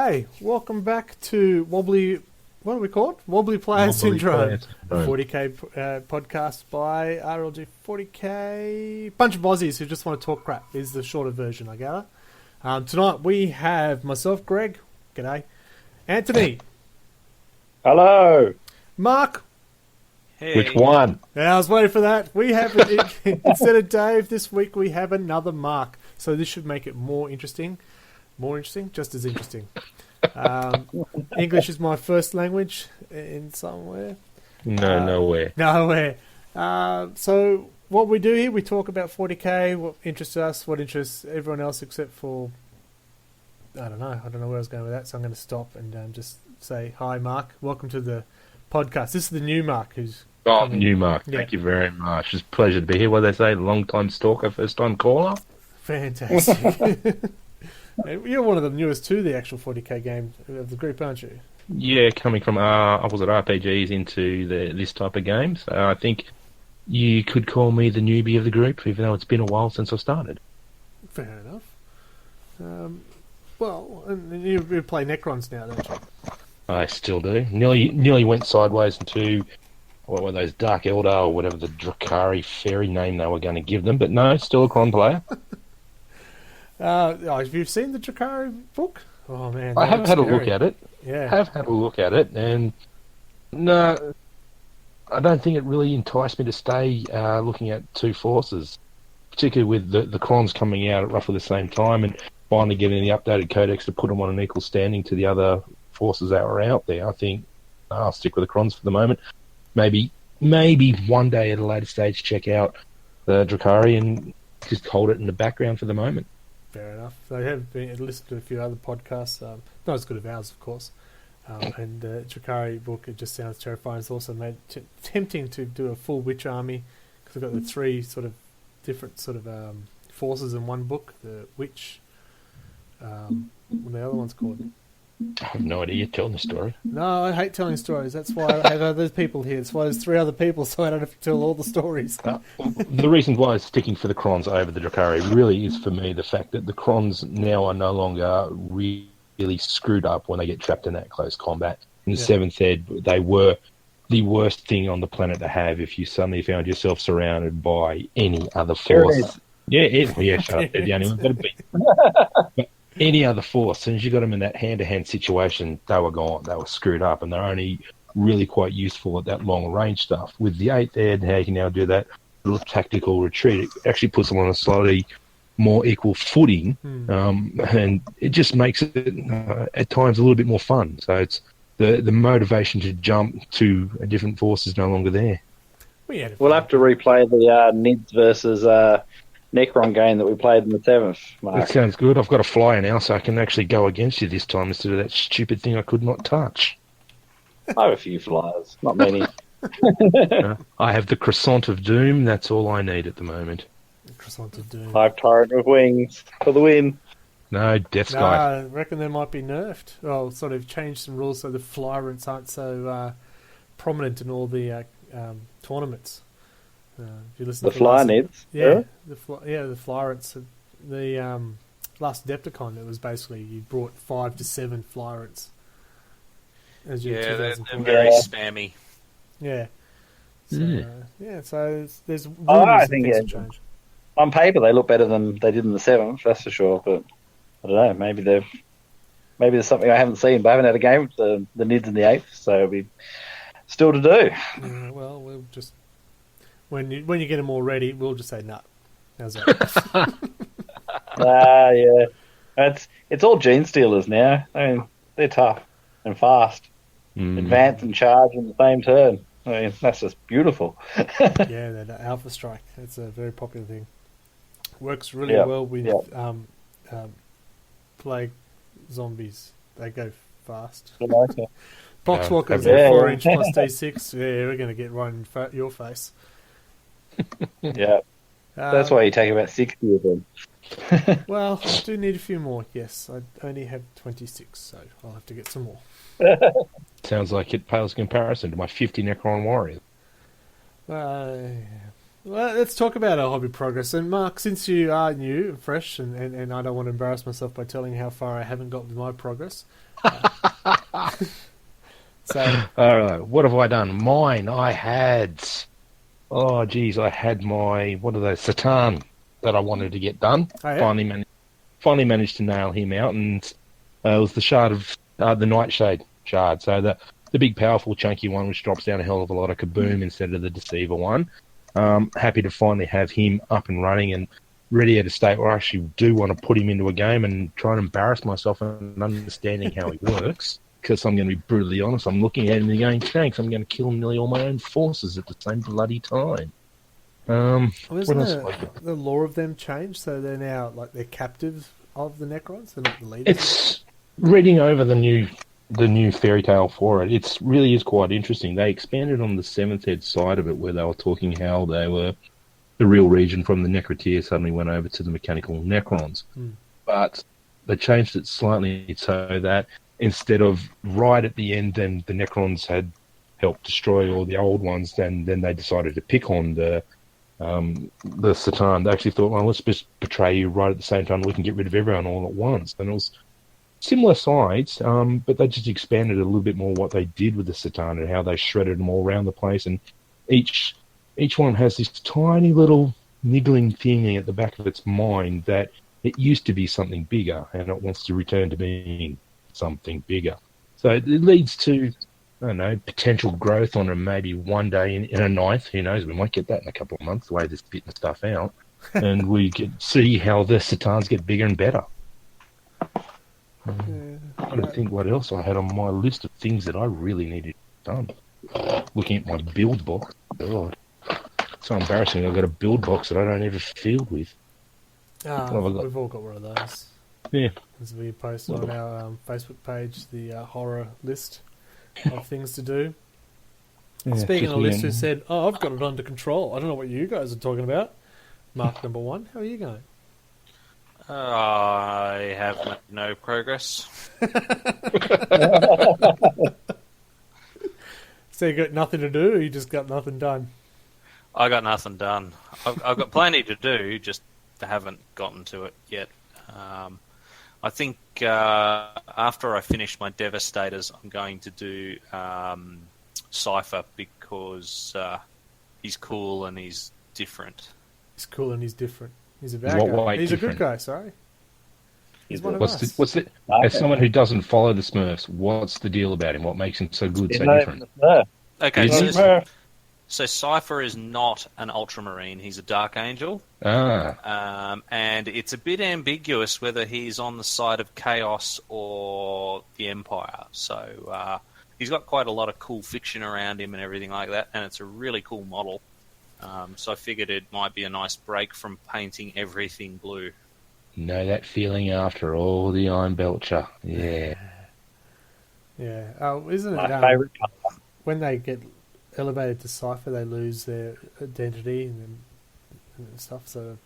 Okay, welcome back to Wobbly. What are we called? Wobbly Player Syndrome. 40k podcast by RLG 40k. Bunch of Aussies who just want to talk crap is the shorter version, I gather. Tonight we have myself, Greg. G'day. Anthony. Hello. Mark. Hey. Which one? Yeah, I was waiting for that. We have instead of Dave this week, we have another Mark. So this should make it more interesting. More interesting, just as interesting. English is my first language in somewhere. Nowhere. Nowhere. So what we do here, we talk about 40k, what interests us, what interests everyone else except for... I don't know where I was going with that, so I'm going to stop and just say, hi, Mark. Welcome to the podcast. This is the new Mark who's... New Mark. Yeah. Thank you very much. It's a pleasure to be here. What do they say? Long-time stalker, first-time caller? Fantastic. You're one of the newest to the actual 40k game of the group, aren't you? Yeah, coming from opposite RPGs into this type of games. I think you could call me the newbie of the group, even though it's been a while since I started. Fair enough. Well, and you play Necrons now, don't you? I still do. Nearly went sideways into, what were those, Dark Eldar or whatever the Drakari fairy name they were going to give them, but no, still a Cron player. Have you seen the Drakari book? Oh man, I have had a look at it. Yeah, have had a look at it, and no, I don't think it really enticed me to stay looking at two forces, particularly with the Crons coming out at roughly the same time and finally getting the updated codex to put them on an equal standing to the other forces that were out there. I think I'll stick with the Crons for the moment. Maybe one day at a later stage check out the Drakari and just hold it in the background for the moment. Fair enough. They have listened to a few other podcasts, not as good as ours, of course. And the Drakari book, it just sounds terrifying. It's also made tempting to do a full witch army because they've got the three sort of different sort of forces in one book. The witch, what the other one's called? I have no idea. You're telling the story. No, I hate telling stories. That's why I have other people here. That's why there's three other people, so I don't have to tell all the stories. The reason why I'm sticking for the Crons over the Drakari really is for me the fact that the Crons now are no longer really screwed up when they get trapped in that close combat. In the 7th Ed, they were the worst thing on the planet to have if you suddenly found yourself surrounded by any other force. Yeah, shut up. They're the only one. But any other force, as soon as you got them in that hand-to-hand situation, they were gone. They were screwed up, and they're only really quite useful at that long-range stuff. With the 8th Ed, how you can now do that little tactical retreat, it actually puts them on a slightly more equal footing, and it just makes it, at times, a little bit more fun. So it's the motivation to jump to a different force is no longer there. We'll have to replay the Nids versus... Necron game that we played in the 7th, Mark. That sounds good. I've got a flyer now, so I can actually go against you this time instead of that stupid thing I could not touch. I have a few flyers, not many. I have the Croissant of Doom. That's all I need at the moment. The Croissant of Doom. 5 Tyrant with wings for the win. No, Death Sky. I reckon they might be nerfed. Well, sort of changed some rules so the Flyrants aren't so prominent in all the tournaments. If you listen the to Fly Nids? Yeah, the Flyrants. The last Adepticon, it was basically you brought 5 to 7 Flyrants. They're very spammy. Yeah. So, so there's rumors I think change. On paper, they look better than they did in the 7th, that's for sure. But I don't know, maybe there's something I haven't seen. But I haven't had a game with the Nids in the 8th, so it'll be still to do. Well, we'll just... When you get them all ready, we'll just say no. How's that? Yeah. It's all gene stealers now. I mean, they're tough and fast. Advance and charge in the same turn. I mean, that's just beautiful. Yeah, that Alpha Strike. It's a very popular thing. Works really well with plague zombies. They go fast. Boxwalkers are 4-inch plus D6. Yeah, we're going to get right in your face. Yeah. That's why you take about 60 of them. Well, I do need a few more, yes. I only have 26, so I'll have to get some more. Sounds like it pales in comparison to my 50 Necron warriors. Well, let's talk about our hobby progress. And Mark, since you are new and fresh, and I don't want to embarrass myself by telling how far I haven't got with my progress. So, All right, what have I done? Mine, I had. Oh, geez, I had my Satan that I wanted to get done. Oh, yeah? Finally managed to nail him out, and it was the shard of the Nightshade shard. So the big, powerful, chunky one, which drops down a hell of a lot of kaboom instead of the Deceiver one. Happy to finally have him up and running and ready at a state where I actually do want to put him into a game and try and embarrass myself and understanding how he works. Because I'm going to be brutally honest, I'm looking at him and going, thanks, I'm going to kill nearly all my own forces at the same bloody time. What else have I got? The lore of them changed, so they're now like they're captives of the Necrons, they're not the leaders? It's reading over the new fairy tale for it. It really is quite interesting. They expanded on the Seventh Ed side of it, where they were talking how they were the real region from the Necrotier suddenly went over to the mechanical Necrons. But they changed it slightly so that instead of right at the end, then the Necrons had helped destroy all the old ones, and then they decided to pick on the Satan. They actually thought, well, let's just betray you right at the same time. We can get rid of everyone all at once. And it was similar sides, but they just expanded a little bit more what they did with the Satan and how they shredded them all around the place. And each one has this tiny little niggling thing at the back of its mind that it used to be something bigger, and it wants to return to being something bigger. So it leads to, I don't know, potential growth on it maybe one day in a ninth. Who knows? We might get that in a couple of months, the way they're spitting stuff out. And we can see how the Satans get bigger and better. I don't think what else I had on my list of things that I really needed done. Looking at my build box. God. It's so embarrassing. I've got a build box that I don't ever field with. We've all got one of those. Yeah. As we post on our Facebook page, the horror list of things to do. Yeah, Speaking of lists who said, I've got it under control. I don't know what you guys are talking about. Mark number 1, how are you going? I have made no progress. So you got nothing to do, or you just got nothing done? I got nothing done. I've got plenty to do, just haven't gotten to it yet. I think after I finish my Devastators, I'm going to do Cypher because he's cool and he's different. He's cool and he's different. He's a bad guy. He's different? A good guy, sorry. He's one of us. As someone who doesn't follow the Smurfs, what's the deal about him? What makes him so good, so different? Okay, so Cypher is not an Ultramarine. He's a Dark Angel. And it's a bit ambiguous whether he's on the side of Chaos or the Empire. So he's got quite a lot of cool fiction around him and everything like that, and it's a really cool model. So I figured it might be a nice break from painting everything blue. Know that feeling after all the Iron Belcher. Yeah. Yeah. Oh, isn't it? My favourite colour. When they get elevated to Cypher, they lose their identity and stuff. So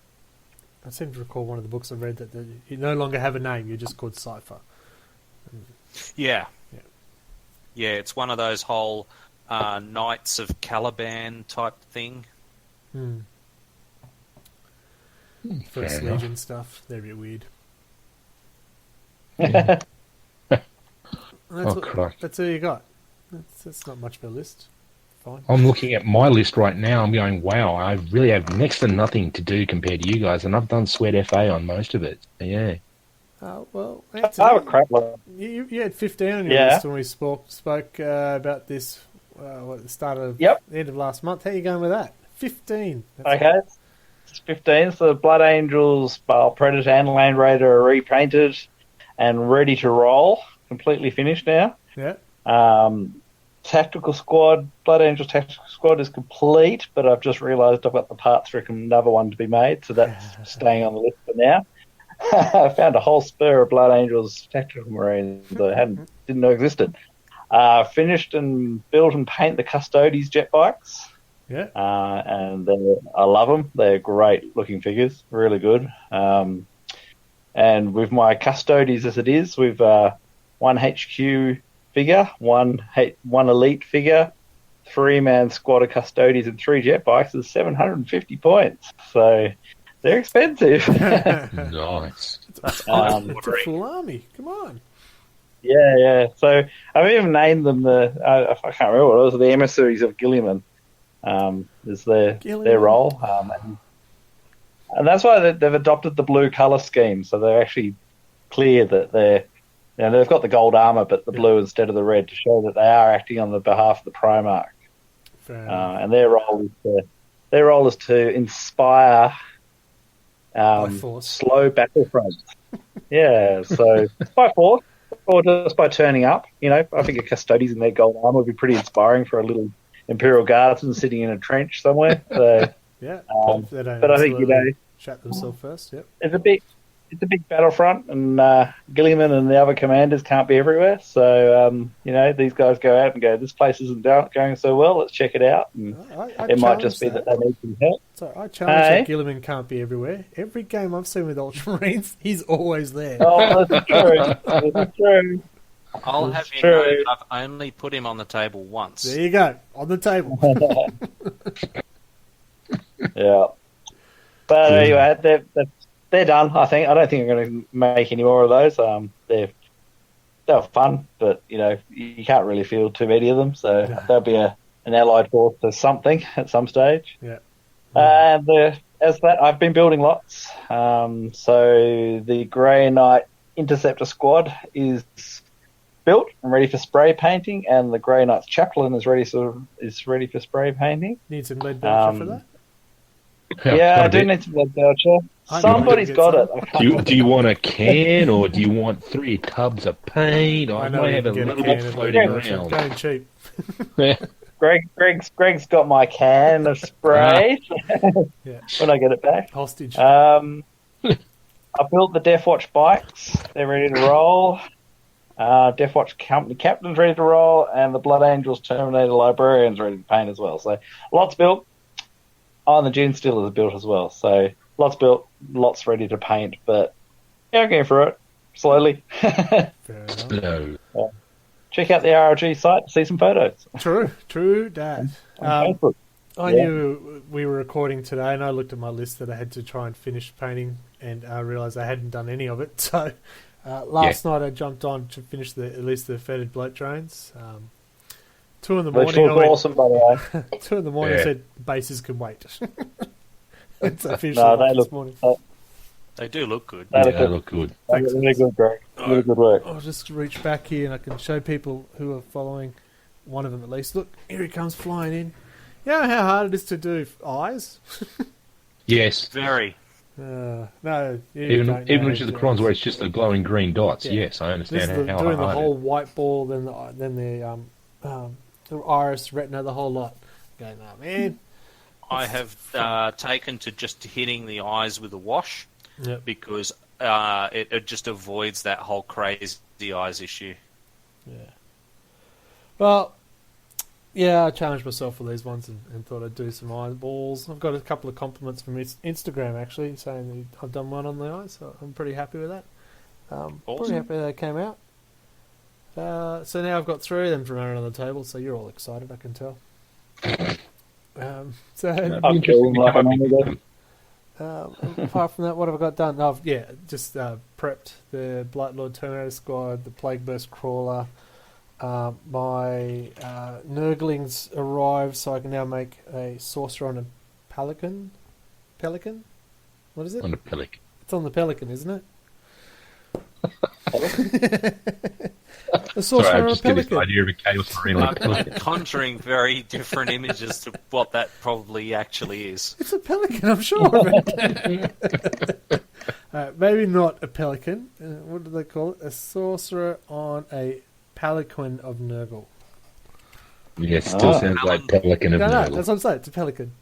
I seem to recall one of the books I read that you no longer have a name; you're just called Cypher. Yeah, it's one of those whole Knights of Caliban type thing. First Legion stuff. They're a bit weird. That's all you got. That's not much of a list. Fine. I'm looking at my list right now. I'm going, wow, I really have next to nothing to do compared to you guys, and I've done Sweat FA on most of it. Yeah. Well, Anthony, I have a crap one. You had 15 on your list when we spoke about this at the start of the end of last month. How are you going with that? 15. Okay. It's 15. So the Blood Angels, Predator and Land Raider are repainted and ready to roll. Completely finished now. Yeah. Tactical Squad, Blood Angels Tactical Squad is complete, but I've just realised I've got the parts for another one to be made, so that's staying on the list for now. I found a whole spur of Blood Angels Tactical Marines that I didn't know existed. Finished and built and paint the Custodes jet bikes. Yeah. And I love them. They're great looking figures, really good. And with my Custodes as it is, we've one HQ figure, one elite figure, 3-man squad of custodians and 3 jet bikes is 750 points. So they're expensive. Nice. It's a full army. Come on. Yeah. So I've even named them I can't remember what it was, the emissaries of Gilliman. Is their role. And that's why they've adopted the blue colour scheme. So they're actually clear that they've got the gold armour, but the blue instead of the red, to show that they are acting on the behalf of the Primarch. And their role is to inspire slow battlefronts. Yeah, so by force or just by turning up. I think a custodians in their gold armour would be pretty inspiring for a little Imperial Guardsman sitting in a trench somewhere. So yeah, but I think shut themselves first. Yep, it's a big battlefront, and Gilliman and the other commanders can't be everywhere. So these guys go out and go, this place isn't going so well. Let's check it out. And it might just be that they need some help. So I challenge that Gilliman can't be everywhere. Every game I've seen with Ultramarines, he's always there. Oh, that's true. That's true. I'll have you know, I've only put him on the table once. There you go, on the table. Yeah. But anyway, they're done, I think. I don't think I'm going to make any more of those. They were fun, but, you can't really field too many of them, so they'll be an allied force to something at some stage. Yeah. And I've been building lots. So the Grey Knight Interceptor Squad is built and ready for spray painting, and the Grey Knight's Chaplain is ready for spray painting. Need some lead belcher for that? Yeah, I do need some lead belcher. Somebody's got it. Do you want a can, or do you want 3 tubs of paint? I might have a little bit floating around. Going cheap. Greg's got my can of spray when I get it back. Hostage. I built the Death Watch bikes. They're ready to roll. Death Watch Company Captain's ready to roll, and the Blood Angels Terminator Librarian's ready to paint as well. So lots built. And the Dune Stealers are built as well. So lots built, lots ready to paint. But I'm going through it slowly. Fair enough. Check out the RRG site to see some photos. True that. I knew we were recording today, and I looked at my list that I had to try and finish painting, and I realised I hadn't done any of it. So last night I jumped on to finish at least the fetid bloat drones. 2 in the morning. They look awesome, by the way. 2 in the morning said bases can wait. It's official. No, this morning. They do look good. They look good. Thanks. Really good, Greg. Really good work. I'll just reach back here and I can show people who are following, one of them at least. Look, here he comes flying in. You know how hard it is to do eyes? Yes. Very. No, even with the crons where it's just the glowing green dots. Yeah. Yes, I understand how hard. Doing the whole white ball, then the iris, retina, the whole lot. Going, oh man. I have taken to just hitting the eyes with a wash because it just avoids that whole crazy eyes issue. Yeah. Well, I challenged myself for these ones and thought I'd do some eyeballs. I've got a couple of compliments from Instagram actually saying that I've done one on the eyes, so I'm pretty happy with that. Awesome. Pretty happy that came out. So now I've got 3 of them from around on the table, so you're all excited, I can tell. Apart from that, what have I got done? I've just prepped the Blight Lord Terminator Squad, the Plague Burst Crawler. My Nurglings arrived, so I can now make a Sorcerer on a Pelican. Pelican? What is it? On a Pelican. It's on the Pelican, isn't it? A Sorcerer on a Pelican. Idea of a Chaos Marine conjuring very different images to what that probably actually is. It's a pelican, I'm sure of it. Maybe not a pelican. What do they call it? A sorcerer on a pelican of Nurgle. Yeah, it still sounds like Pelican of Nurgle. No, that's what I'm saying. It's a pelican.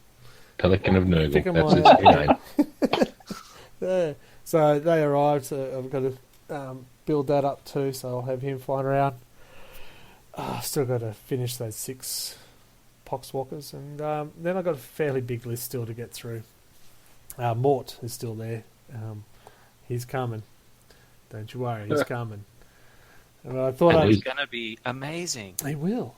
Pelican of Nurgle. That's his name. So they arrived, so I've got to build that up too, so I'll have him flying around. Still got to finish those 6 Poxwalkers, and then I've got a fairly big list still to get through. Mort is still there. He's coming. Don't you worry, he's coming. And I thought he's going to be amazing. He will.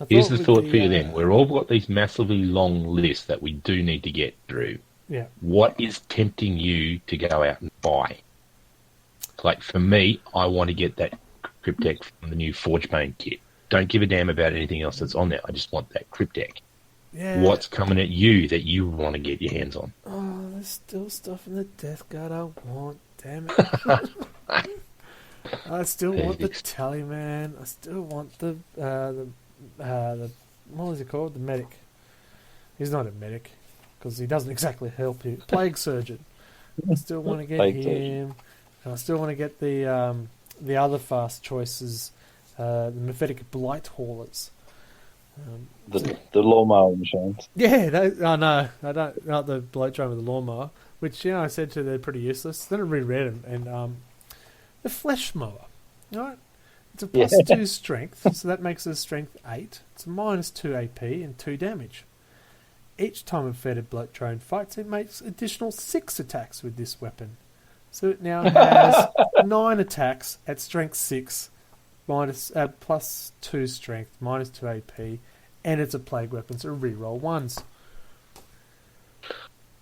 Here's the thought for you then. We've all got these massively long lists that we do need to get through. Yeah. What is tempting you to go out and buy? Like, for me, I want to get that Cryptek from the new Forge Paint kit. Don't give a damn about anything else that's on there. I just want that Cryptek. Yeah. What's coming at you that you want to get your hands on? Oh, there's still stuff in the Death Guard I want. Damn it. I still want the Tallyman. I still want the what was he called? The medic. He's not a medic because he doesn't exactly help you. Plague Surgeon. I still want to get him. And I still want to get the other fast choices, the Mephitic Blight Haulers. The lawnmower machines. Yeah, no, I don't. Not the bloke driving with the lawnmower, which I said to they're pretty useless. Then I reread them, and the flesh mower, right? It's a +2 strength, so that makes it a strength 8. It's a -2 AP and 2 damage. Each time a feathered bloke drone fights, it makes additional 6 attacks with this weapon. So it now has 9 attacks at strength 6, +2 strength, -2 AP, and it's a plague weapon, so reroll 1s.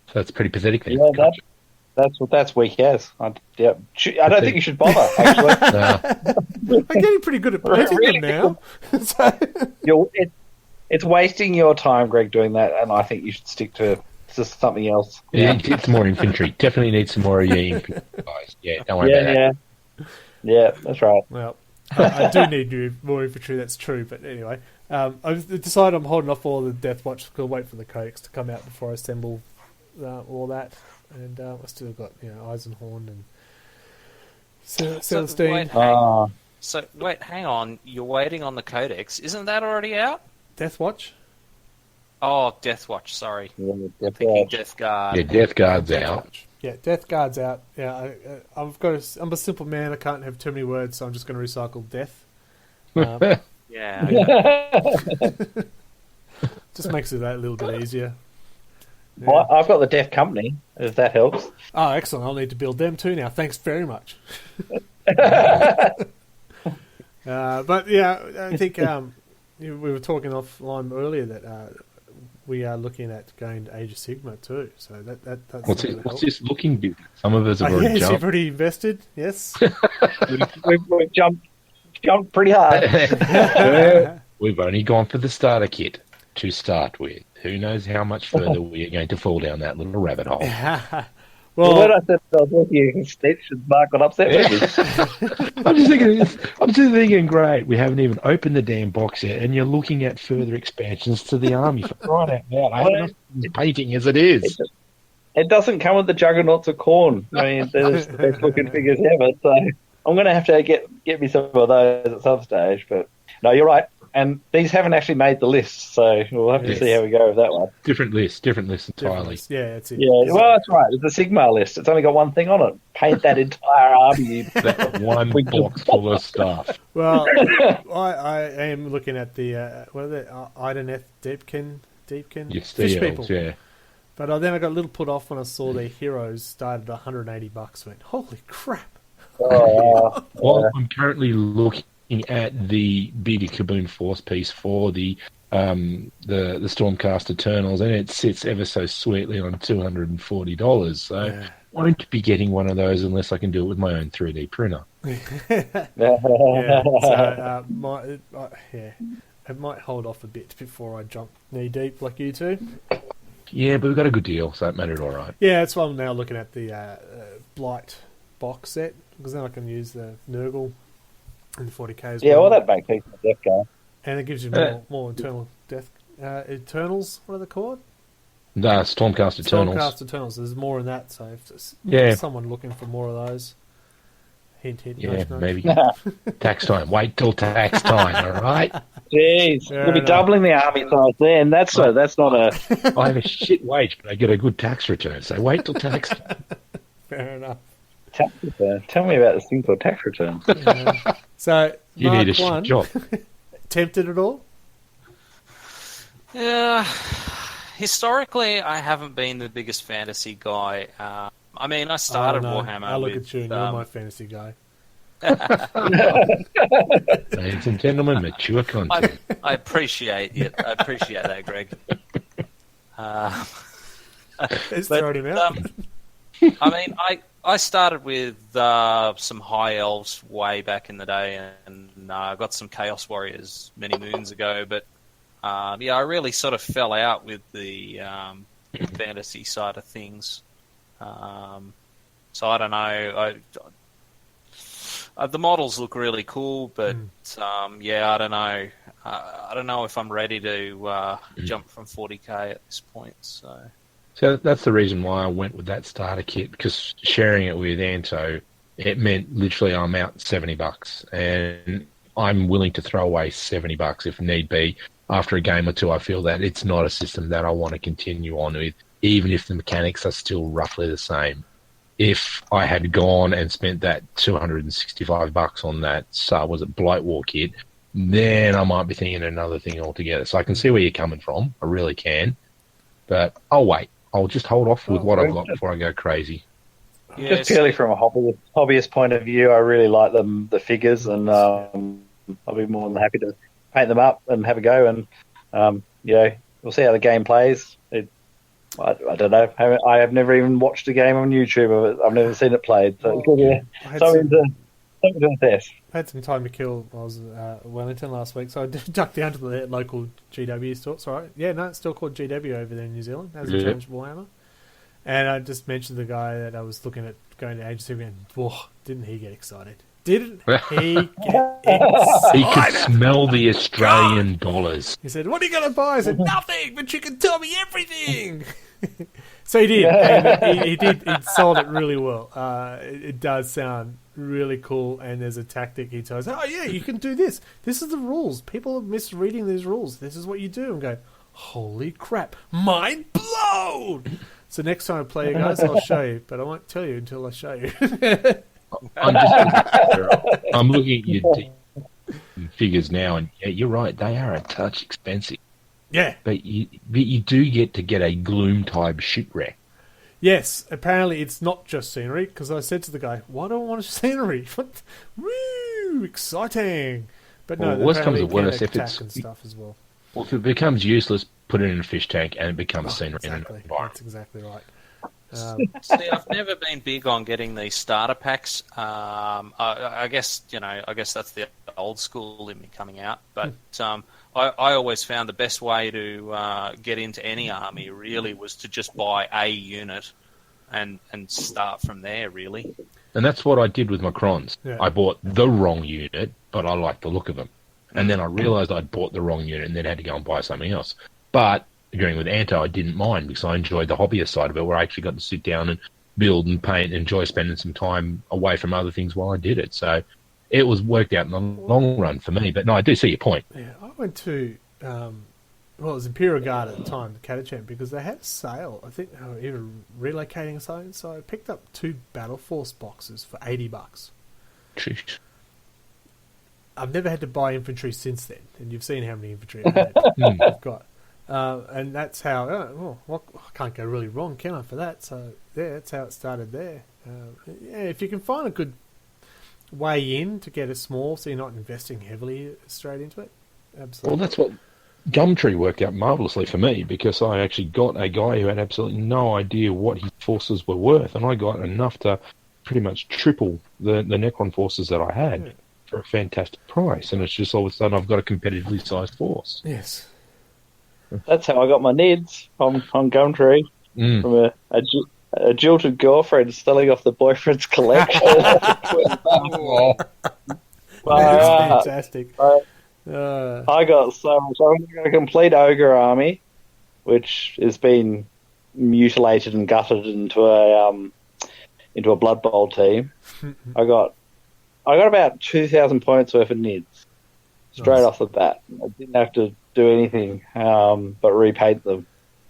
So that's pretty pathetic then. Yeah, that's weak as. I don't think you should bother, actually. I'm getting pretty good at painting them now. It's wasting your time, Greg, doing that, and I think you should stick to just something else. Yeah, get some more infantry. Definitely need some more of your infantry guys. Yeah, don't worry about that. Yeah, that's right. Well, I do need more infantry, that's true, but anyway. I've decided I'm holding off all the Death Watch, because I'll wait for the codex to come out before I assemble all that. And I've still got Eisenhorn and Celestine. Wait, hang on. You're waiting on the codex. Isn't that already out? Death Watch? Oh, Death Watch, sorry. Yeah, Death Guard. Yeah, Death Guard's out. Yeah, Death Guard's out. Yeah, I'm a simple man. I can't have too many words, so I'm just going to recycle death. Yeah. Just makes it a little bit easier. Yeah. Well, I've got the Deaf Company, if that helps. Oh, excellent. I'll need to build them too now. Thanks very much. But yeah, I think we were talking offline earlier that we are looking at going to Age of Sigma too. So that's what's this looking big? Some of us have already yes, jumped. you've already invested. Yes, we've jumped pretty hard. We've only gone for the starter kit to start with. Who knows how much further we are going to fall down that little rabbit hole. Well, when I said I was looking at extensions, Mark got upset with me. I'm just thinking, great, we haven't even opened the damn box yet, and you're looking at further expansions to the army for crying out loud. I have enough painting as it is. It doesn't come with the juggernauts of corn. I mean, they're the best looking figures ever, so I'm going to have to get me some of those at some stage. But no, you're right. And these haven't actually made the list, so we'll have to see how we go with that one. Different list entirely. Yeah, that's it. Yeah, well, that's right. It's a Sigma list. It's only got one thing on it. Paint that entire army. That one box full of stuff. Well, I am looking at the what are they? Ideneth Deepkin fish people. Yeah. But then I got a little put off when I saw their heroes started at $180. Went, holy crap! Well, I'm currently looking at the bigger Kaboom Force piece for the Stormcast Eternals, and it sits ever so sweetly on $240. So won't be getting one of those unless I can do it with my own 3D printer. I might hold off a bit before I jump knee deep like you two. Yeah, but we got a good deal, so it mattered all right. Yeah, that's why I'm now looking at the Blight box set, because then I can use the Nurgle and the 40k as well. Yeah, well, that makes sense for Death Guard. And it gives you more internal death. Eternals, what are they called? Stormcast Eternals. Stormcast Eternals. There's more in that, so if there's someone looking for more of those. Hint, hint. Yeah, nudge. maybe. Tax time. Wait till tax time, all right? Jeez, we'll be doubling the army size then. That's not a... I have a shit wage, but I get a good tax return, so wait till tax time. Fair enough. Tax return. Tell me about this thing called tax return. So, you Mark need a shit job. Tempted at all? Yeah. Historically, I haven't been the biggest fantasy guy. I mean, I started Warhammer. I look at you and you're my fantasy guy. Ladies and gentlemen, mature content. I appreciate it. I appreciate that, Greg. Let's throw him out. I mean, I started with some high elves way back in the day, and I got some Chaos Warriors many moons ago. But I really sort of fell out with the fantasy side of things. So I don't know. The models look really cool, but I don't know. I don't know if I'm ready to jump from 40k at this point. So that's the reason why I went with that starter kit, because sharing it with Anto, it meant literally I'm out $70, and I'm willing to throw away $70 if need be. After a game or two, I feel that it's not a system that I want to continue on with, even if the mechanics are still roughly the same. If I had gone and spent that $265 on that, was it Blight War kit, then I might be thinking another thing altogether. So I can see where you're coming from. I really can. But I'll wait. I'll just hold off with what I've got before I go crazy. Yes. Just purely from a hobbyist point of view, I really like the figures, and I'll be more than happy to paint them up and have a go. And we'll see how the game plays. I don't know. I have never even watched a game on YouTube. I've never seen it played. So something to test. I had some time to kill. I was at Wellington last week, so I ducked down to the local GW store. Sorry, it's still called GW over there in New Zealand. It hasn't changed Warhammer. And I just mentioned the guy that I was looking at going to agency, and whoa, didn't he get excited? Didn't he get excited? He could smell the Australian dollars. He said, "What are you going to buy?" I said, "Nothing, but you can tell me everything." So he did. And he did. He sold it really well. It does sound really cool, and there's a tactic he tells. Oh yeah, you can do this. This is the rules. People are misreading these rules. This is what you do. And go, holy crap, mind blown. So next time I play you guys, I'll show you, but I won't tell you until I show you. I'm looking at your figures now, and you're right. They are a touch expensive. Yeah, but you do get to get a gloom type shipwreck. Yes, apparently it's not just scenery, because I said to the guy, "Why do I want scenery? Woo, exciting!" But no, worst comes to worst, if it's and stuff as well. Well, if it becomes useless, put it in a fish tank, and it becomes scenery. Exactly. That's exactly right. See, I've never been big on getting these starter packs. I guess that's the old school in me coming out. But I always found the best way to get into any army really was to just buy a unit and start from there, really. And that's what I did with my Crons. Yeah. I bought the wrong unit, but I liked the look of them. And then I realised I'd bought the wrong unit and then had to go and buy something else. But agreeing with Anto, I didn't mind because I enjoyed the hobbyist side of it, where I actually got to sit down and build and paint and enjoy spending some time away from other things while I did it. So it was worked out in the long run for me. But no, I do see your point. Yeah, I went to, it was Imperial Guard at the time, the Catachamp, because they had a sale. I think they were either relocating or something. So I picked up 2 Battle Force boxes for $80. Jeez. I've never had to buy infantry since then, and you've seen how many infantry I've got. And that's how, I can't go really wrong, can I, for that? So, yeah, that's how it started there. If you can find a good way in to get it small, so you're not investing heavily straight into it, absolutely. Well, that's what Gumtree worked out marvellously for me, because I actually got a guy who had absolutely no idea what his forces were worth, and I got enough to pretty much triple the Necron forces that I had. Yeah. For a fantastic price, and it's just all of a sudden I've got a competitively sized force. Yes, that's how I got my Neds on Gumtree from a jilted girlfriend stealing off the boyfriend's collection. That's fantastic. I got so much. I got a complete ogre army, which has been mutilated and gutted into a Blood Bowl team. I got about 2,000 points worth of Nids straight off the bat. I didn't have to do anything but repaint them.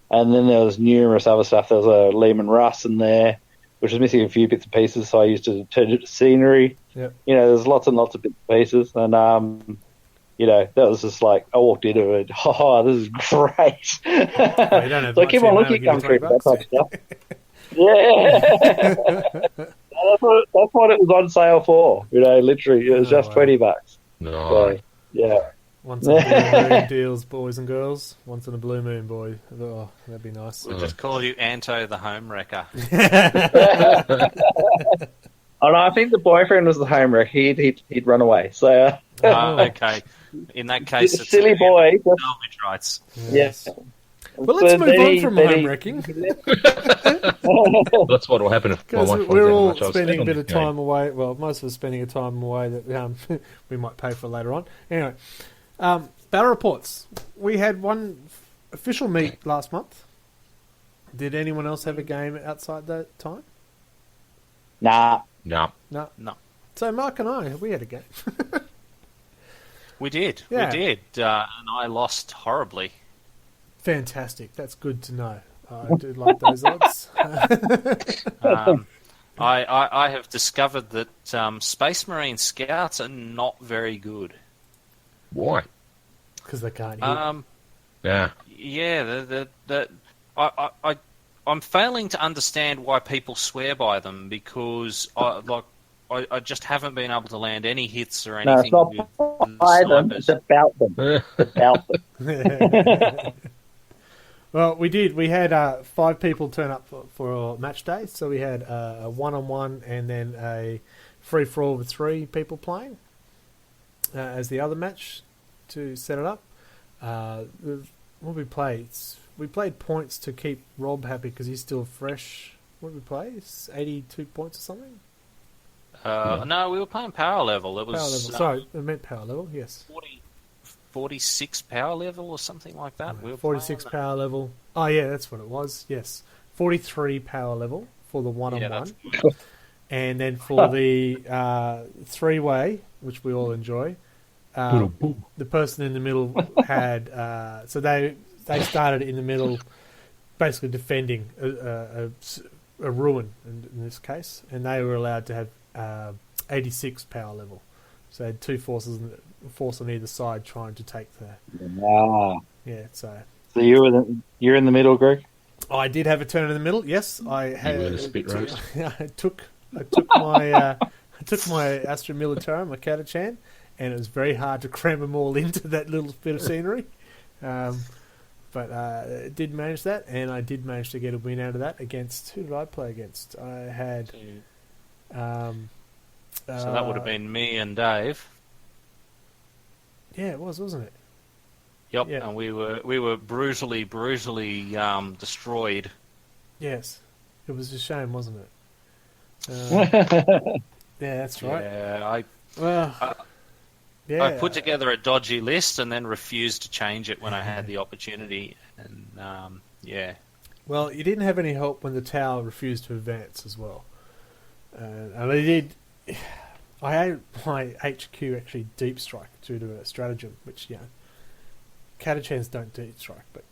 And then there was numerous other stuff. There was a Lehman Russ in there, which was missing a few bits and pieces, so I used to turn it to scenery. Yep. There's lots and lots of bits and pieces. And, that was just like, I walked into it, this is great. So I keep on looking at Gumtree for that type of stuff. Yeah. That's what it was on sale for. Literally, it was just $20. No. So, yeah. Once in a blue moon deals, boys and girls. Once in a blue moon, boy. Oh, that'd be nice. We'll just call you Anto the home wrecker. Oh no, I think the boyfriend was the home wreck. He'd run away. So okay. In that case, it's silly boy. salvage rights. Yes. Well, let's move on from home wrecking. That's what will happen if my wife we're all finds out spending a bit on of this game. time away. Well, most of us spending a time away that we might pay for later on. Anyway, battle reports. We had one official meet last month. Did anyone else have a game outside that time? Nah. No. So Mark and we had a game. We did. Yeah. We did. And I lost horribly. Fantastic. That's good to know. I do like those odds. I have discovered that Space Marine Scouts are not very good. Why? Because they can't hit. Yeah. Yeah, I'm failing to understand why people swear by them because I just haven't been able to land any hits or anything. No, it's not by them. It's about them. It's about them. Well, we did. We had 5 people turn up for match day. So we had a 1-on-1 and then a free-for-all with 3 people playing as the other match to set it up. What did we play? We played points to keep Rob happy because he's still fresh. What did we play? It's 82 points or something? No, we were playing power level. It was power level. Sorry, I meant power level, yes. 46 power level or something like that. We were 46 power level. Oh, yeah, that's what it was, yes. 43 power level for the 1-on-1. Yeah, and then for the 3-way, which we all enjoy, the person in the middle had... so they started in the middle, basically defending a ruin in this case, and they were allowed to have 86 power level. So they had 2 force on either side trying to take the... Wow. Yeah, so you're in the middle, Greg? I did have a turn in the middle, yes. I had. You were the spit roast. I took my Astra Militarum, my Catachan, and it was very hard to cram them all into that little bit of scenery. But I did manage that, and I did manage to get a win out of that against... Who did I play against? I had... so that would have been me and Dave. Yeah, it was, wasn't it? Yep, yeah. And we were brutally destroyed. Yes. It was a shame, wasn't it? Yeah, that's right. Yeah, I put together a dodgy list and then refused to change it when I had the opportunity. And yeah. Well, you didn't have any help when the tower refused to advance as well. And I did. I had my HQ actually deep strike due to a stratagem, which Catachans don't deep strike, but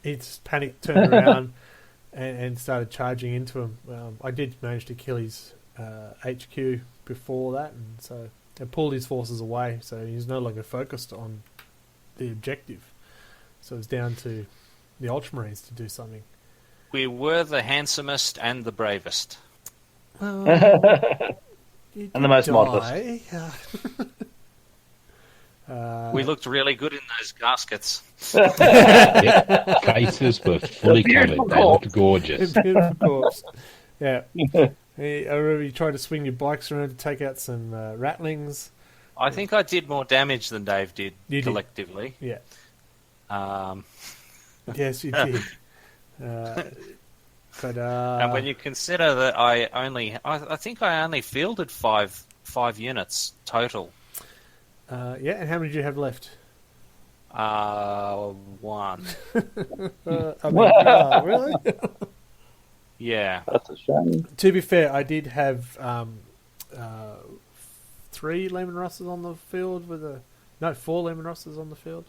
he just panicked, turned around, and started charging into him. I did manage to kill his HQ before that, and so I pulled his forces away, so he's no longer focused on the objective. So it's down to the Ultramarines to do something. We were the handsomest and the bravest. And the most modest. We looked really good in those gaskets. Cases were fully covered. They looked gorgeous. Beautiful corpse. Yeah. I remember you tried to swing your bikes around to take out some rattlings. I think I did more damage than Dave did collectively. Yeah. Yes, you did. And when you consider that I think I only fielded five units total. And how many did you have left? 1. Really? Yeah. That's a shame. To be fair, I did have 3 Lehman Russes on the field 4 Lehman Russes on the field.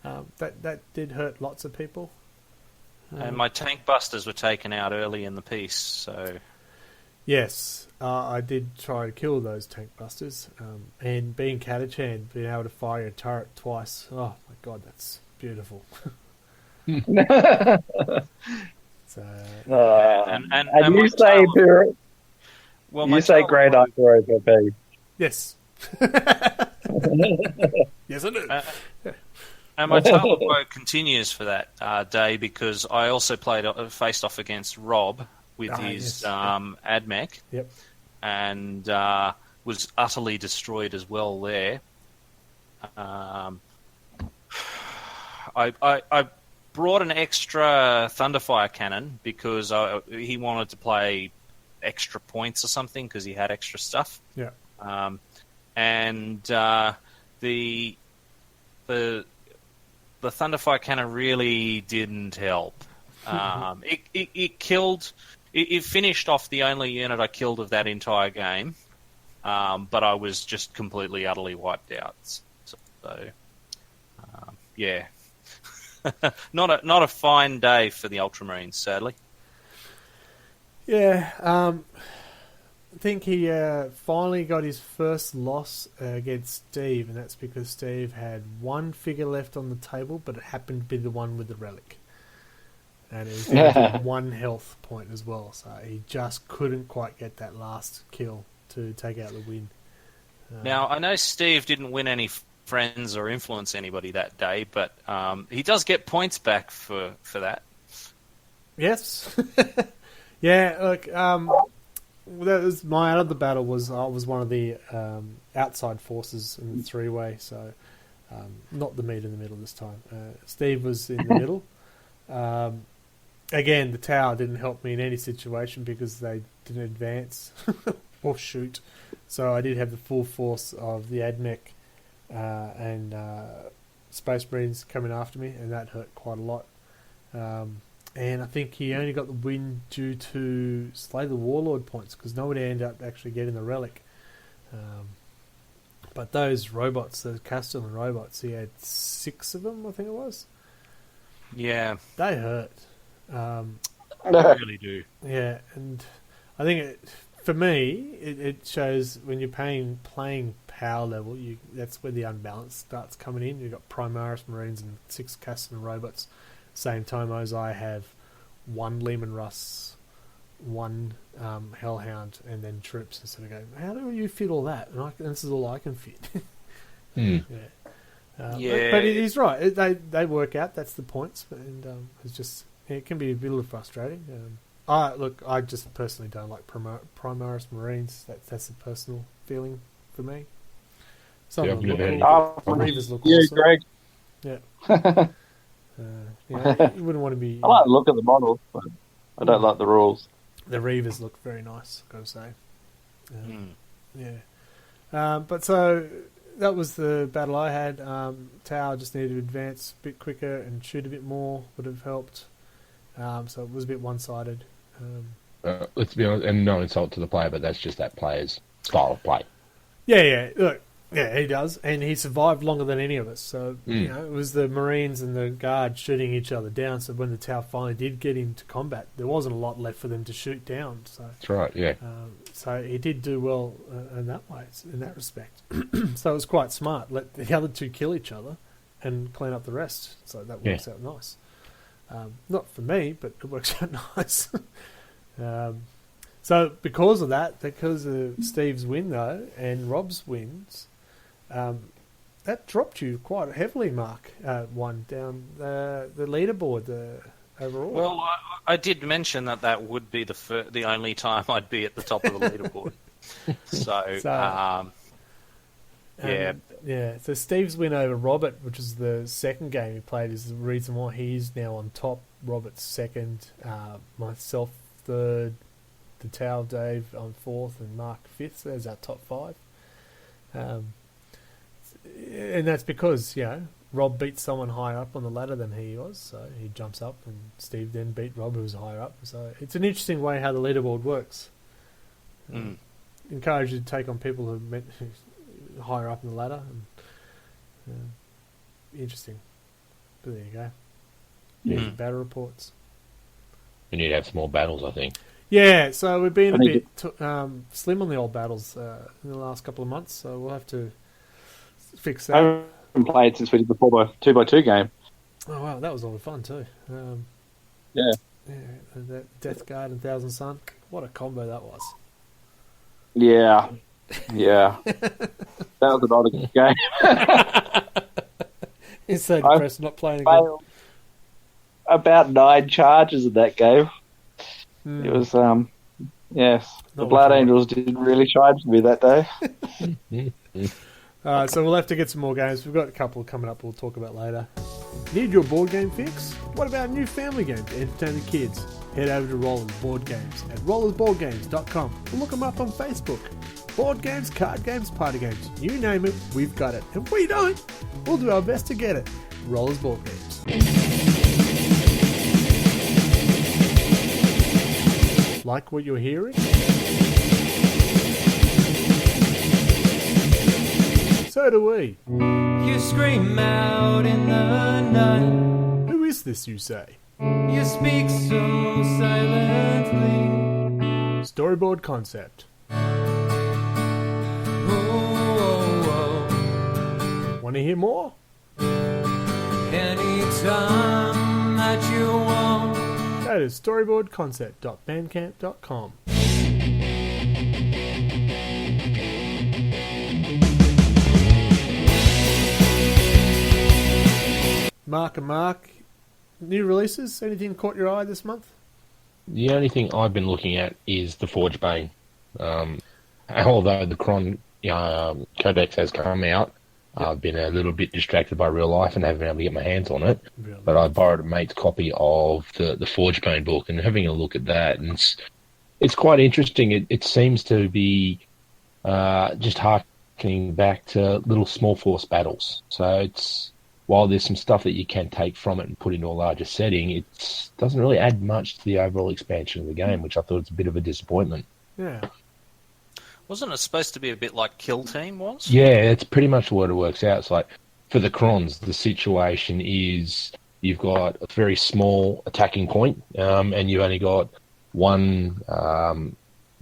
That did hurt lots of people. And my tank busters were taken out early in the piece, so... Yes, I did try to kill those tank busters. And being Catachan, being able to fire a turret twice, oh my god, that's beautiful. So, and you say Well, you say great after OPP. Yes. Yes, I do. And my tale of woe continues for that day because I also faced off against Rob with his AdMech. Yep. And was utterly destroyed as well there. I brought an extra Thunderfire cannon because he wanted to play extra points or something because he had extra stuff. Yeah. And the Thunderfire cannon really didn't help. It killed. It finished off the only unit I killed of that entire game, but I was just completely, utterly wiped out. So yeah, not a fine day for the Ultramarines, sadly. Yeah, I think he finally got his first loss against Steve, and that's because Steve had one figure left on the table, but it happened to be the one with the relic. And it was down to 1 health point as well, so he just couldn't quite get that last kill to take out the win. Now, I know Steve didn't win any friends or influence anybody that day, but he does get points back for that. Yes. Yeah, look, that was my other battle was I was one of the outside forces in the 3-way, so not the meat in the middle this time. Steve was in the middle. Again, the tower didn't help me in any situation because they didn't advance or shoot. So I did have the full force of the AdMech and Space Marines coming after me, and that hurt quite a lot. And I think he only got the win due to Slay the Warlord points because nobody ended up actually getting the relic. But those robots, those Castellan robots, he had 6 of them, I think it was. Yeah. They hurt. They really do. Yeah, and I think for me, it shows when you're playing power level, that's where the unbalance starts coming in. You've got Primaris Marines and 6 Castellan robots. Same time as I have 1 Lehman Russ, 1 Hellhound, and then troops. And sort of go, how do you fit all that? And this is all I can fit. Yeah. But he's right. They work out. That's the points, and it's just it can be a little frustrating. I just personally don't like Primaris Marines. That's a personal feeling for me. Some of them look cool. Reavers look awesome. Greg. Yeah. You wouldn't want to be. I like the look of the model, but I don't like the rules. The Reavers look very nice, I've got to say. Yeah. But so that was the battle I had. Tower just needed to advance a bit quicker and shoot a bit more would have helped. So it was a bit one-sided. Let's be honest, and no insult to the player, but that's just that player's style of play. Yeah. Look, yeah, he does, and he survived longer than any of us. So it was the Marines and the Guard shooting each other down. So when the Tower finally did get into combat, there wasn't a lot left for them to shoot down. So that's right. Yeah. So he did do well in that way, in that respect. So it was quite smart. Let the other 2 kill each other and clean up the rest. So that works out nice. Not for me, but it works out nice. So because of that, because of Steve's win though and Rob's wins, that dropped you quite heavily, Mark. One down the leaderboard overall. Well, I did mention that would be the only time I'd be at the top of the leaderboard. Yeah. So Steve's win over Robert, which is the second game he played, is the reason why he's now on top. Robert's second, myself third, the Tower Dave on 4th, and Mark 5th. So there's our top 5. And that's because, Rob beat someone higher up on the ladder than he was, so he jumps up, and Steve then beat Rob, who was higher up. So it's an interesting way how the leaderboard works. Encourage you to take on people who are higher up in the ladder. And, interesting. But there you go. Yeah, battle reports. We need to have some more battles, I think. Yeah, so we've been a bit slim on the old battles in the last couple of months, so we'll have to fix that. I haven't played since we did the 2x2 game. Oh wow, that was a lot of fun too. Yeah, That Death Guard and Thousand Sun, what a combo that was. Yeah. That was another good game. He's so depressed not playing again. About 9 charges in that game. It was, yes. The Blood Angels didn't really shine for me that day. So we'll have to get some more games. We've got a couple coming up we'll talk about later. Need your board game fix? What about a new family game to entertain the kids? Head over to Rollers Board Games at rollersboardgames.com or look them up on Facebook. Board games, card games, party games, you name it, we've got it. If we don't, we'll do our best to get it. Rollers Board Games. Like what you're hearing? So do we. You scream out in the night. Who is this, you say? You speak so silently. Storyboard concept. Want to hear more? Anytime that you want. Go to storyboardconcept.bandcamp.com. Mark and Mark, new releases? Anything caught your eye this month? The only thing I've been looking at is the Forge Bane. Although the Cron Codex has come out, I've been a little bit distracted by real life and haven't been able to get my hands on it. Really? But I borrowed a mate's copy of the Forge Bane book and having a look at that, and it's quite interesting. It seems to be just harkening back to little small force battles. So while there's some stuff that you can take from it and put into a larger setting, it doesn't really add much to the overall expansion of the game, which I thought was a bit of a disappointment. Yeah. Wasn't it supposed to be a bit like Kill Team was? Yeah, it's pretty much what it works out. It's like, for the Crons, the situation is you've got a very small attacking point, and you've only got one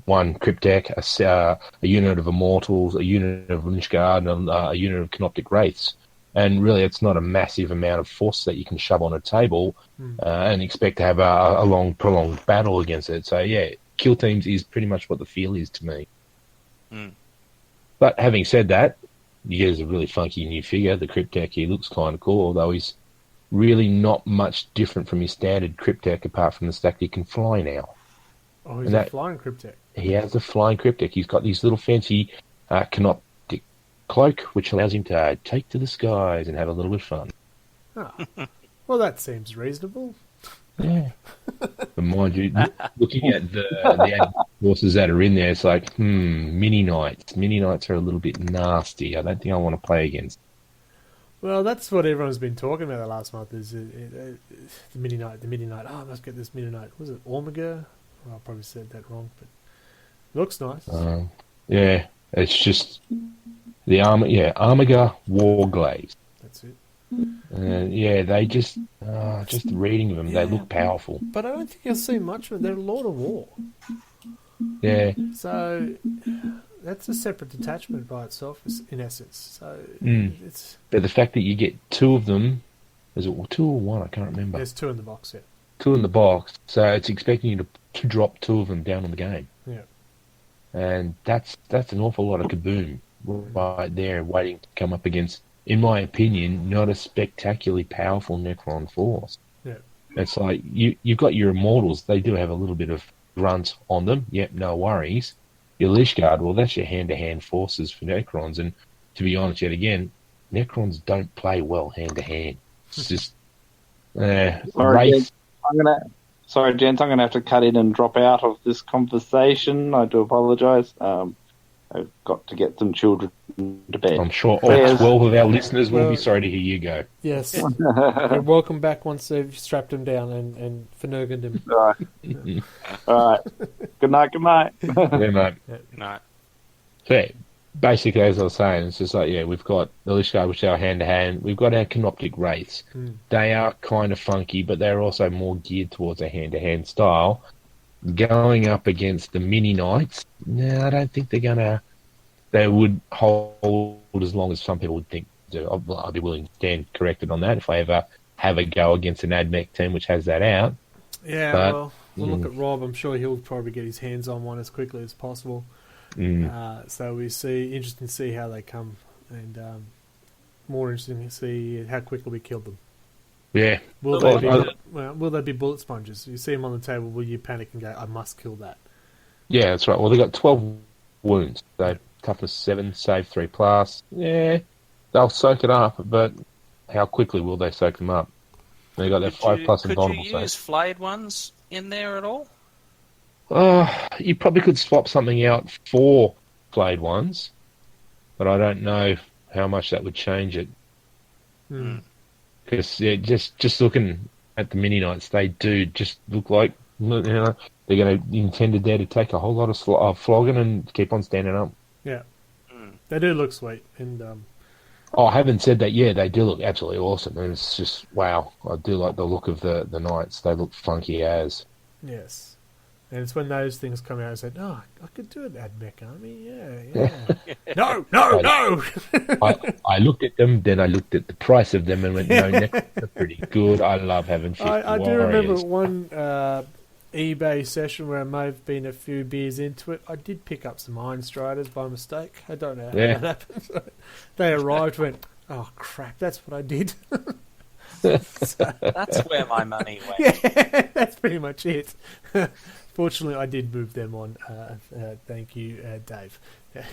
Cryptek, a unit of Immortals, a unit of Lynchguard, and a unit of Canoptic Wraiths. And really, it's not a massive amount of force that you can shove on a table and expect to have a long, prolonged battle against it. So, yeah, Kill Teams is pretty much what the feel is to me. But having said that, you get a really funky new figure. The Cryptek, he looks kind of cool, although he's really not much different from his standard Cryptek apart from the fact he can fly now. Oh, he's a flying Cryptek. He has a flying Cryptek. He's got these little fancy Canoptic cloak, which allows him to take to the skies and have a little bit of fun. Oh. Well, that seems reasonable. Yeah. But mind you, looking at the forces that are in there, it's like, mini knights. Mini knights are a little bit nasty. I don't think I want to play against. Well, that's what everyone's been talking about the last month, is the mini knight. Oh, I must get this mini knight. Was it Omega? Well, I probably said that wrong, but it looks nice. Yeah, it's just the Omega Warglaze. That's it. They just reading them, they look powerful. But I don't think you'll see much of it. They're a Lord of War. Yeah. So that's a separate detachment by itself, in essence. So it's. But the fact that you get 2 of them, is it 2 or 1? I can't remember. There's 2 in the box, yeah. 2 in the box, so it's expecting you to drop 2 of them down on the game. Yeah. And that's an awful lot of kaboom right there, waiting to come up against, in my opinion, not a spectacularly powerful Necron force. Yeah. It's like, you've got your Immortals, they do have a little bit of grunt on them, yep, no worries. Your Lishguard, well, that's your hand-to-hand forces for Necrons, and to be honest, yet again, Necrons don't play well hand-to-hand. It's just... Sorry, gents, I'm going to have to cut in and drop out of this conversation. I do apologise. I've got to get some children to bed. I'm sure all 12 of our listeners will be sorry to hear you go. Yes. Welcome back once they've strapped him down and finurged him. All right. Good night. Yeah, mate. Good night. So, yeah, basically, as I was saying, it's just like, we've got the Lishguard, which are hand-to-hand. We've got our Canoptic Wraiths. They are kind of funky, but they're also more geared towards a hand-to-hand style. Going up against the Mini Knights, I don't think they would hold as long as some people would think. I'd be willing to stand corrected on that if I ever have a go against an AdMech team which has that out. Yeah, but, well, we'll look at Rob. I'm sure he'll probably get his hands on one as quickly as possible. So interesting to see how they come, and more interesting to see how quickly we killed them. Yeah. Will they be bullet sponges? You see them on the table, will you panic and go, I must kill that? Yeah, that's right. Well, they got 12 wounds. So toughness 7, save 3+. Yeah, they'll soak it up, but how quickly will they soak them up? They got their 5+ and vulnerable. Could you use flayed ones in there at all? You probably could swap something out for flayed ones, but I don't know how much that would change it. Because just looking at the mini knights, they do just look like they're going to intended there to take a whole lot of flogging and keep on standing up. Yeah, they do look sweet, and I haven't said that. Yeah, they do look absolutely awesome, and it's just wow. I do like the look of the knights. They look funky as. Yes. And it's when those things come out and said, I could do an AdMech army, yeah. No! I looked at them, then I looked at the price of them and went, no, they're pretty good. I love having 50 I do warriors. remember one eBay session where I may have been a few beers into it. I did pick up some Iron Striders by mistake. I don't know how that happened. They arrived and went, oh, crap, that's what I did. That's where my money went. Yeah, that's pretty much it. Fortunately, I did move them on. Thank you, Dave. But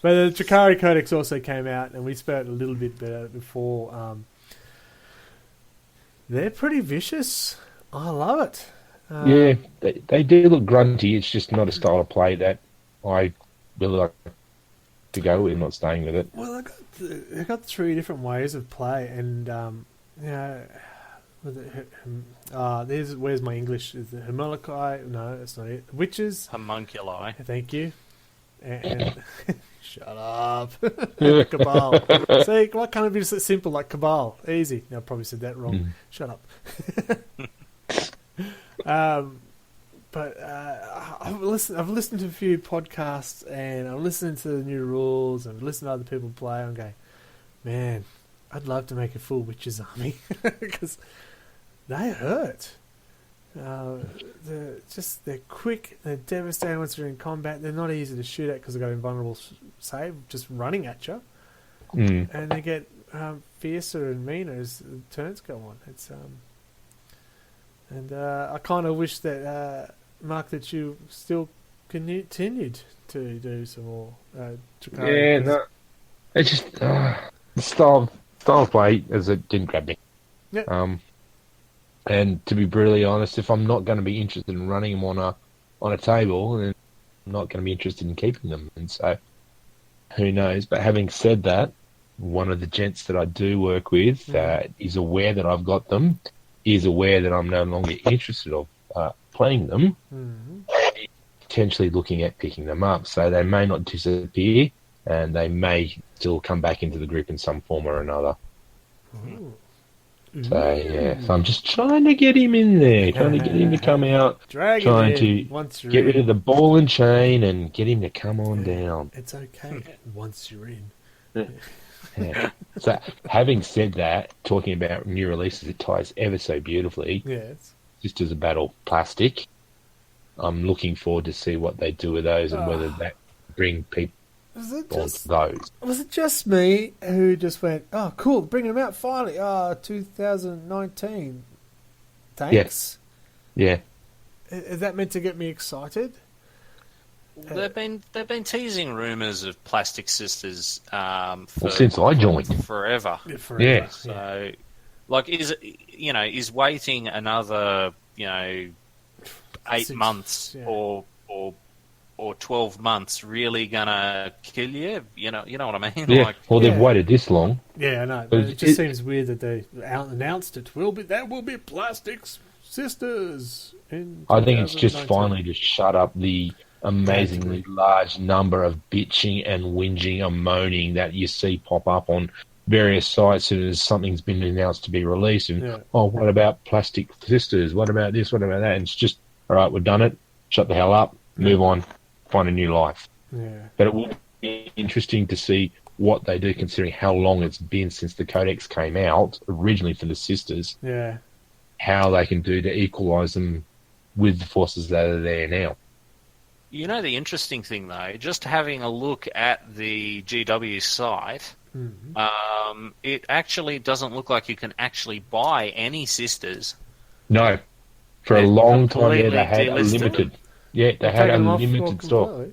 the Drakari Codex also came out, and we spoke a little bit better before. They're pretty vicious. I love it. Yeah, they do look grunty. It's just not a style of play that I really like to go with. Not staying with it. Well, I got 3 different ways of play, and where's my English? Is it Homunculi? No, that's not it. Witches. Homunculi. Thank you. And shut up. Cabal. See, why can't it be so simple like Cabal? Easy. No, I probably said that wrong. Shut up. But I've listened to a few podcasts, and I'm listening to the new rules, and listening to other people play, and go, man, I'd love to make a full Witches army because they hurt. They're quick, they're devastating once they're in combat. They're not easy to shoot at because they've got invulnerable save just running at you, and they get fiercer and meaner as the turns go on. It's and I kind of wish that Mark, that you still continued to do some more. Yeah, no, it's just the style of play as it didn't grab me. Yeah. And to be brutally honest, if I'm not going to be interested in running them on a table, then I'm not going to be interested in keeping them. And so, who knows? But having said that, one of the gents that I do work with is aware that I've got them, is aware that I'm no longer interested of playing them, potentially looking at picking them up. So they may not disappear, and they may still come back into the group in some form or another. Ooh. So, yeah, so I'm just trying to get him in there, trying to get him to come out, trying to get rid of the ball and chain and get him to come on down. It's okay once you're in. Yeah. So, having said that, talking about new releases, it ties ever so beautifully. Yes. Just as a battle plastic, I'm looking forward to see what they do with those and whether that bring people onto those. Was it just me who just went, oh, cool, bringing them out finally, 2019. Thanks. Yeah. Is that meant to get me excited? They've been teasing rumours of Plastic Sisters since I joined forever. Yeah. So, like, is waiting another 8 months or 12 months really gonna kill you? You know what I mean? Yeah. They've waited this long. Yeah, I know. But it just seems weird that they announced it. There will be Plastic Sisters. I think it's just finally to shut up the amazingly large number of bitching and whinging and moaning that you see pop up on various sites as something's been announced to be released. And, what about Plastic Sisters? What about this? What about that? And it's just, all right, we've done it. Shut the hell up. Move on. Find a new life. Yeah. But it will be interesting to see what they do, considering how long it's been since the Codex came out, originally for the Sisters. Yeah. How they can do to equalise them with the forces that are there now. You know the interesting thing, though, just having a look at the GW site, it actually doesn't look like you can actually buy any sisters. No. For a long time, they had a limited. Yeah, they had a limited stock.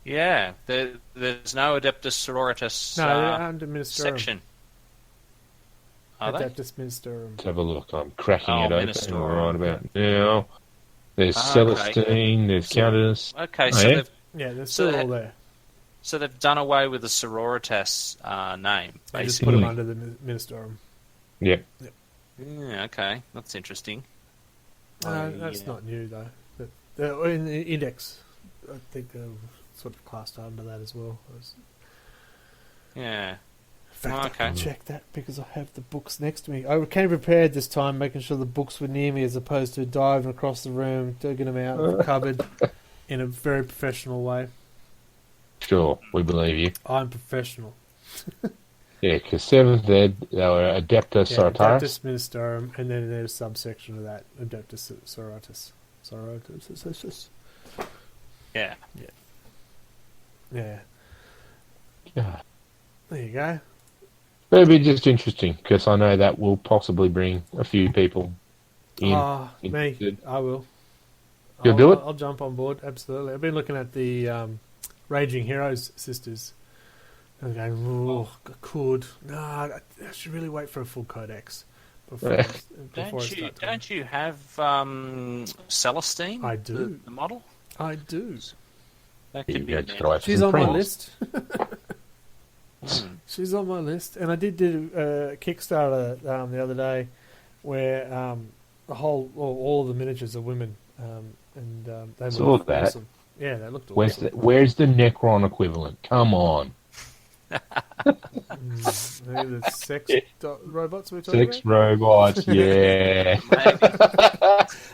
Yeah, there's no Adeptus Sororitas section. Are Adeptus Ministorum. Let's have a look. I'm cracking it open right about now. There's Celestine, there's Countess. Okay, so they're still all there. So they've done away with the Sororitas name, basically. They just put them under the Ministorum. Yep. Yeah, okay, that's interesting. That's not new, though. But in the index, I think they're sort of classed under that as well. Yeah. In fact, I can check that because I have the books next to me. I came prepared this time, making sure the books were near me as opposed to diving across the room, digging them out of the cupboard in a very professional way. Sure, we believe you. I'm professional. Yeah, because 7th Ed, they were Adeptus Sororitas. Adeptus Ministorum, and then there's a subsection of that, Adeptus Sororitas. Yeah. Yeah. Yeah. There you go. It'll be just interesting, because I know that will possibly bring a few people in. Me. I will. You'll do it? I'll jump on board, absolutely. I've been looking at the Raging Heroes sisters. I'm going, I could. No, I should really wait for a full codex. Don't you have Celestine? I do. The model? I do. That could be She's on my list. She's on my list. And I did do a Kickstarter the other day where all of the miniatures are women. And they look awesome. Yeah, they looked awesome. Where's the Necron equivalent? Come on. The sex robots we're talking Sex robots, yeah.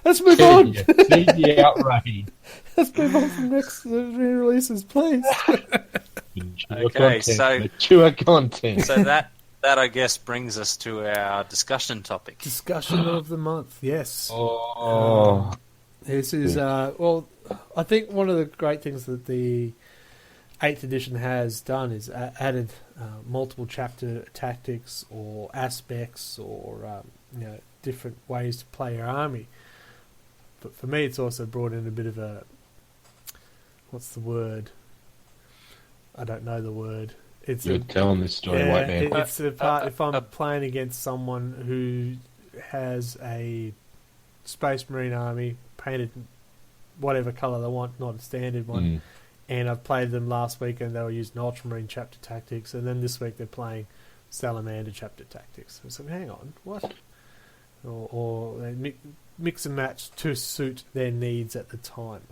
Let's move on. See the outrage. Let's move on from next re-releases, please. Mature content. So that I guess brings us to our discussion topic. Discussion of the month, yes. This is I think one of the great things that the 8th edition has done is added multiple chapter tactics or aspects or different ways to play your army. But for me, it's also brought in a bit of a what's the word? I don't know the word. You're telling this story right now. It's the part if I'm playing against someone who has a Space Marine army painted whatever colour they want, not a standard one. And I've played them last week and they were using Ultramarine chapter tactics, and then this week they're playing Salamander chapter tactics. So hang on, what? Or they mix and match to suit their needs at the time.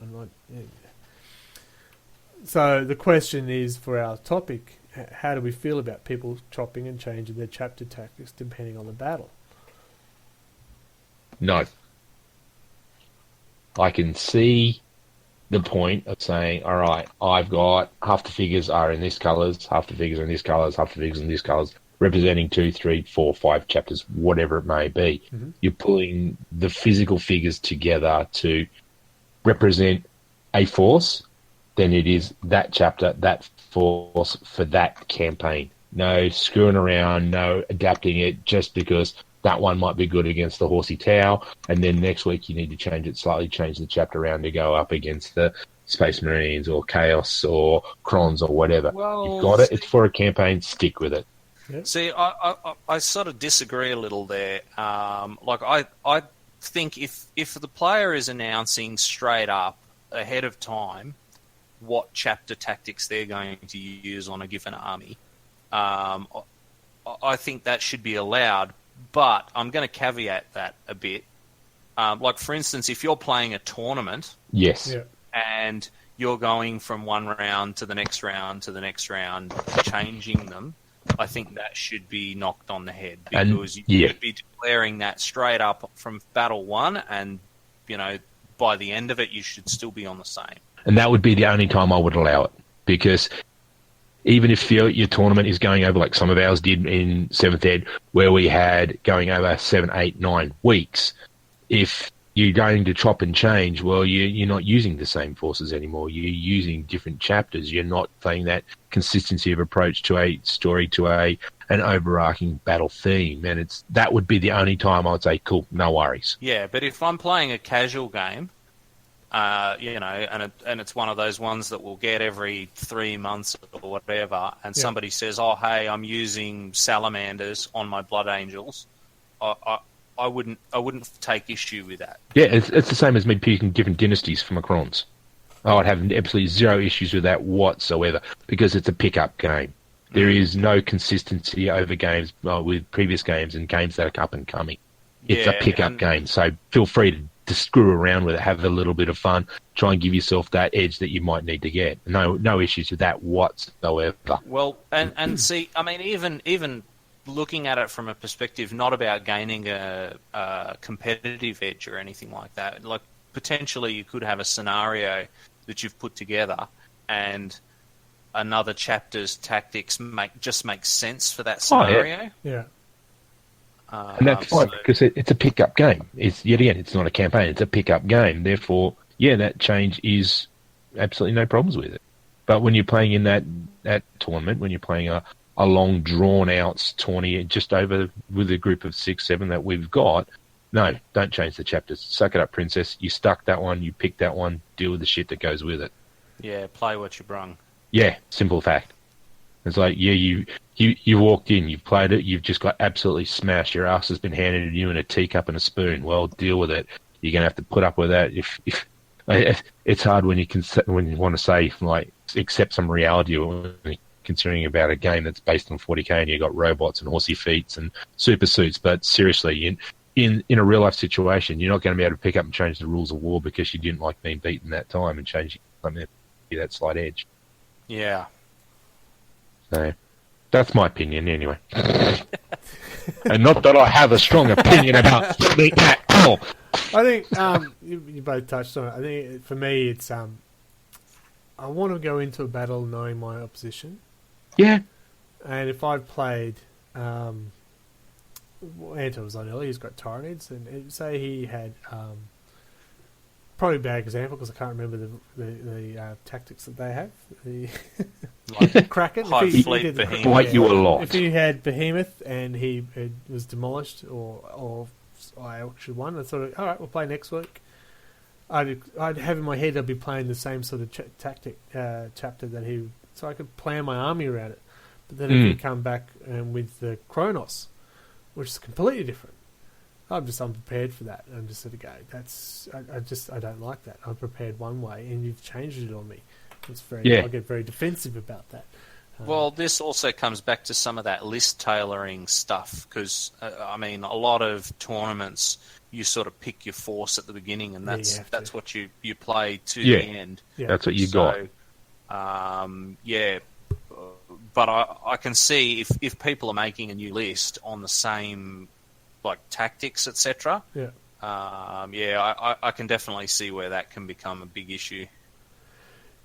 So the question is for our topic, how do we feel about people chopping and changing their chapter tactics depending on the battle? No. I can see the point of saying, all right, I've got half the figures are in this colours, half the figures are in this colours, half the figures in this colours, representing 2, 3, 4, 5 chapters, whatever it may be. Mm-hmm. You're pulling the physical figures together to represent a force, then it is that chapter, that force for that campaign. No screwing around, no adapting it just because that one might be good against the Horsey Tau, and then next week you need to change it slightly, change the chapter around to go up against the Space Marines or Chaos or Crons or whatever. Well, you've got it. It's for a campaign. Stick with it. Yep. See, I sort of disagree a little there. I think if the player is announcing straight up ahead of time what chapter tactics they're going to use on a given army, I think that should be allowed. But I'm going to caveat that a bit. Like, for instance, if you're playing a tournament, yes, and you're going from one round to the next round to the next round, changing them, I think that should be knocked on the head, because you would be declaring that straight up from battle one, and by the end of it, you should still be on the same. And that would be the only time I would allow it, because even if your tournament is going over, like some of ours did in 7th Ed, where we had going over 7, 8, 9 weeks, if you're going to chop and change. Well, you're not using the same forces anymore. You're using different chapters. You're not playing that consistency of approach to a story, to an overarching battle theme. And that would be the only time I would say, cool, no worries. Yeah, but if I'm playing a casual game, and it's one of those ones that we'll get every 3 months or whatever, and somebody says, "Oh, hey, I'm using salamanders on my blood angels," I wouldn't take issue with that. Yeah, it's the same as me picking different dynasties for my crons. I would have absolutely zero issues with that whatsoever because it's a pick-up game. There is no consistency over games with previous games and games that are up and coming. It's a pick-up game, so feel free to screw around with it, have a little bit of fun, try and give yourself that edge that you might need to get. No issues with that whatsoever. Well, and see, I mean, even looking at it from a perspective not about gaining a competitive edge or anything like that, like potentially you could have a scenario that you've put together and another chapter's tactics make sense for that scenario. Yeah. And that's fine because it's a pick-up game. It's not a campaign. It's a pick-up game. Therefore, that change is absolutely no problems with it. But when you're playing in that tournament, when you're playing a long, drawn-out tourney just over with a group of 6, 7 that we've got, no, don't change the chapters. Suck it up, princess. You stuck that one. You picked that one. Deal with the shit that goes with it. Yeah, play what you brung. Yeah, simple fact. It's like, you walked in, you've played it, you've just got absolutely smashed. Your ass has been handed to you in a teacup and a spoon. Well, deal with it. You're going to have to put up with that. If it's hard when you want to say, like, accept some reality when you're considering about a game that's based on 40k and you've got robots and horsey feats and super suits. But seriously, in a real life situation, you're not going to be able to pick up and change the rules of war because you didn't like being beaten that time and change something that slight edge. Yeah. So that's my opinion anyway. And not that I have a strong opinion about something at all. I think you both touched on it. I think for me it's I want to go into a battle knowing my opposition. Yeah. And if I've played Anto was on earlier, he's got Tyranids, and say he had probably a bad example because I can't remember the tactics that they have. Like Kraken, Bite you a lot. If he had Behemoth and he was demolished, or I actually won, I thought, all right, we'll play next week. I'd have in my head I'd be playing the same sort of tactic chapter that he, so I could plan my army around it. But then if you come back with the Kronos, which is completely different, I'm just unprepared for that. I'm just sort of go, I don't like that. I'm prepared one way, and you've changed it on me. I get very defensive about that. Well, this also comes back to some of that list tailoring stuff, because I mean, a lot of tournaments you sort of pick your force at the beginning, and that's what you play to the end. Yeah, that's what you got. But I can see if people are making a new list on the same like tactics, etc. I can definitely see where that can become a big issue.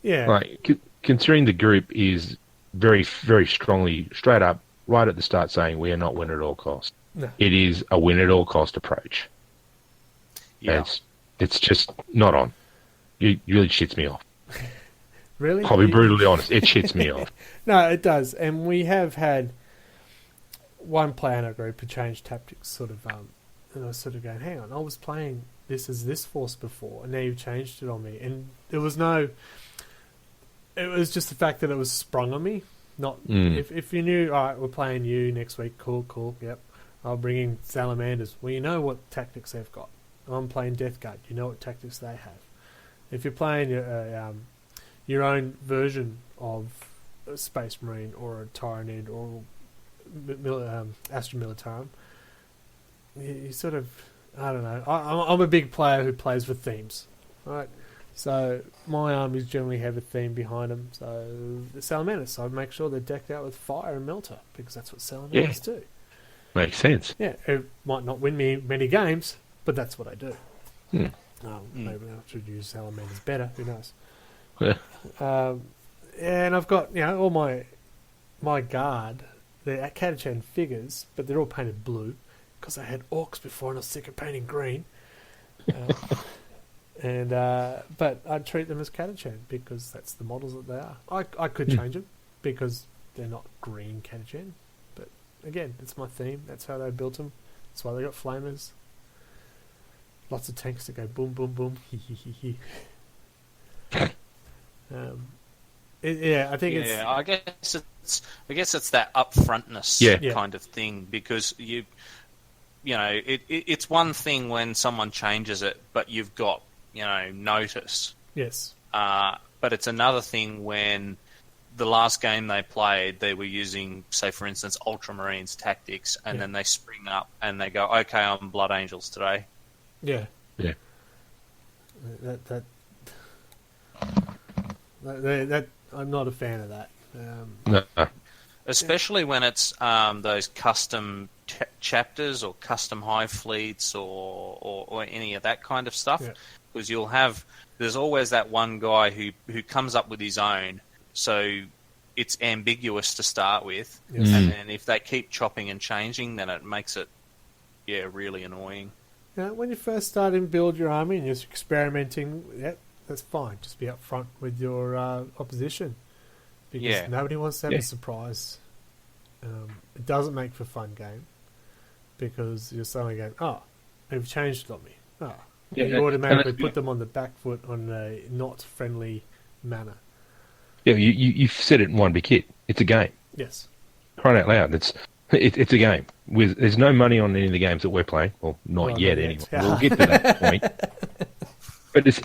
Yeah, like considering the group is very, very strongly straight up right at the start saying we are not win at all cost. No. It is a win at all cost approach. Yeah, it's just not on. It really shits me off. Really? I'll be brutally honest. It shits me off. No, it does, and we have had one player in our group who changed tactics, sort of, and I was sort of going, hang on, I was playing this as this force before, and now you've changed it on me, and there was no. It was just the fact that it was sprung on me. Not if you knew, all right, we're playing you next week. Cool. Yep, I'll bring in salamanders. Well, you know what tactics they've got. I'm playing Death Guard. You know what tactics they have. If you're playing your own version of a Space Marine or a Tyranid or Astra Militarum, you sort of, I don't know. I'm a big player who plays with themes, right? So my armies generally have a theme behind them. So the salamanders, so I'd make sure they're decked out with fire and melter, because that's what salamanders do. Makes sense. Yeah, it might not win me many games, but that's what I do. Maybe I should use salamanders better. Who knows? Yeah. And I've got all my guard. They're Catachan figures, but they're all painted blue because I had orcs before and I was sick of painting green. But I'd treat them as Catachan because that's the models that they are. I could change them because they're not green Catachan. But again, it's my theme. That's how they built them. That's why they got flamers. Lots of tanks that go boom, boom, boom. I think it's. Yeah, I guess it's that upfrontness kind of thing because it's one thing when someone changes it, but you've got notice. Yes. But it's another thing when the last game they played, they were using, say, for instance, Ultramarines tactics, and then they spring up and they go, "Okay, I'm Blood Angels today." Yeah. Yeah. That I'm not a fan of that. No. Especially when it's those custom chapters or custom hive fleets or any of that kind of stuff. Because there's always that one guy who comes up with his own, so it's ambiguous to start with. Yes. And then if they keep chopping and changing, then it makes it, really annoying. When you first start and build your army and you're experimenting, that's fine. Just be upfront with your opposition. Because nobody wants to have a surprise. It doesn't make for a fun game. Because you're suddenly going, they've changed it on me. You automatically put them on the back foot on a not friendly manner. Yeah, you've said it in one big hit. It's a game. Yes. Crying out loud. It's a game. There's no money on any of the games that we're playing. Well, not yet anyway. We'll get to that point. But it's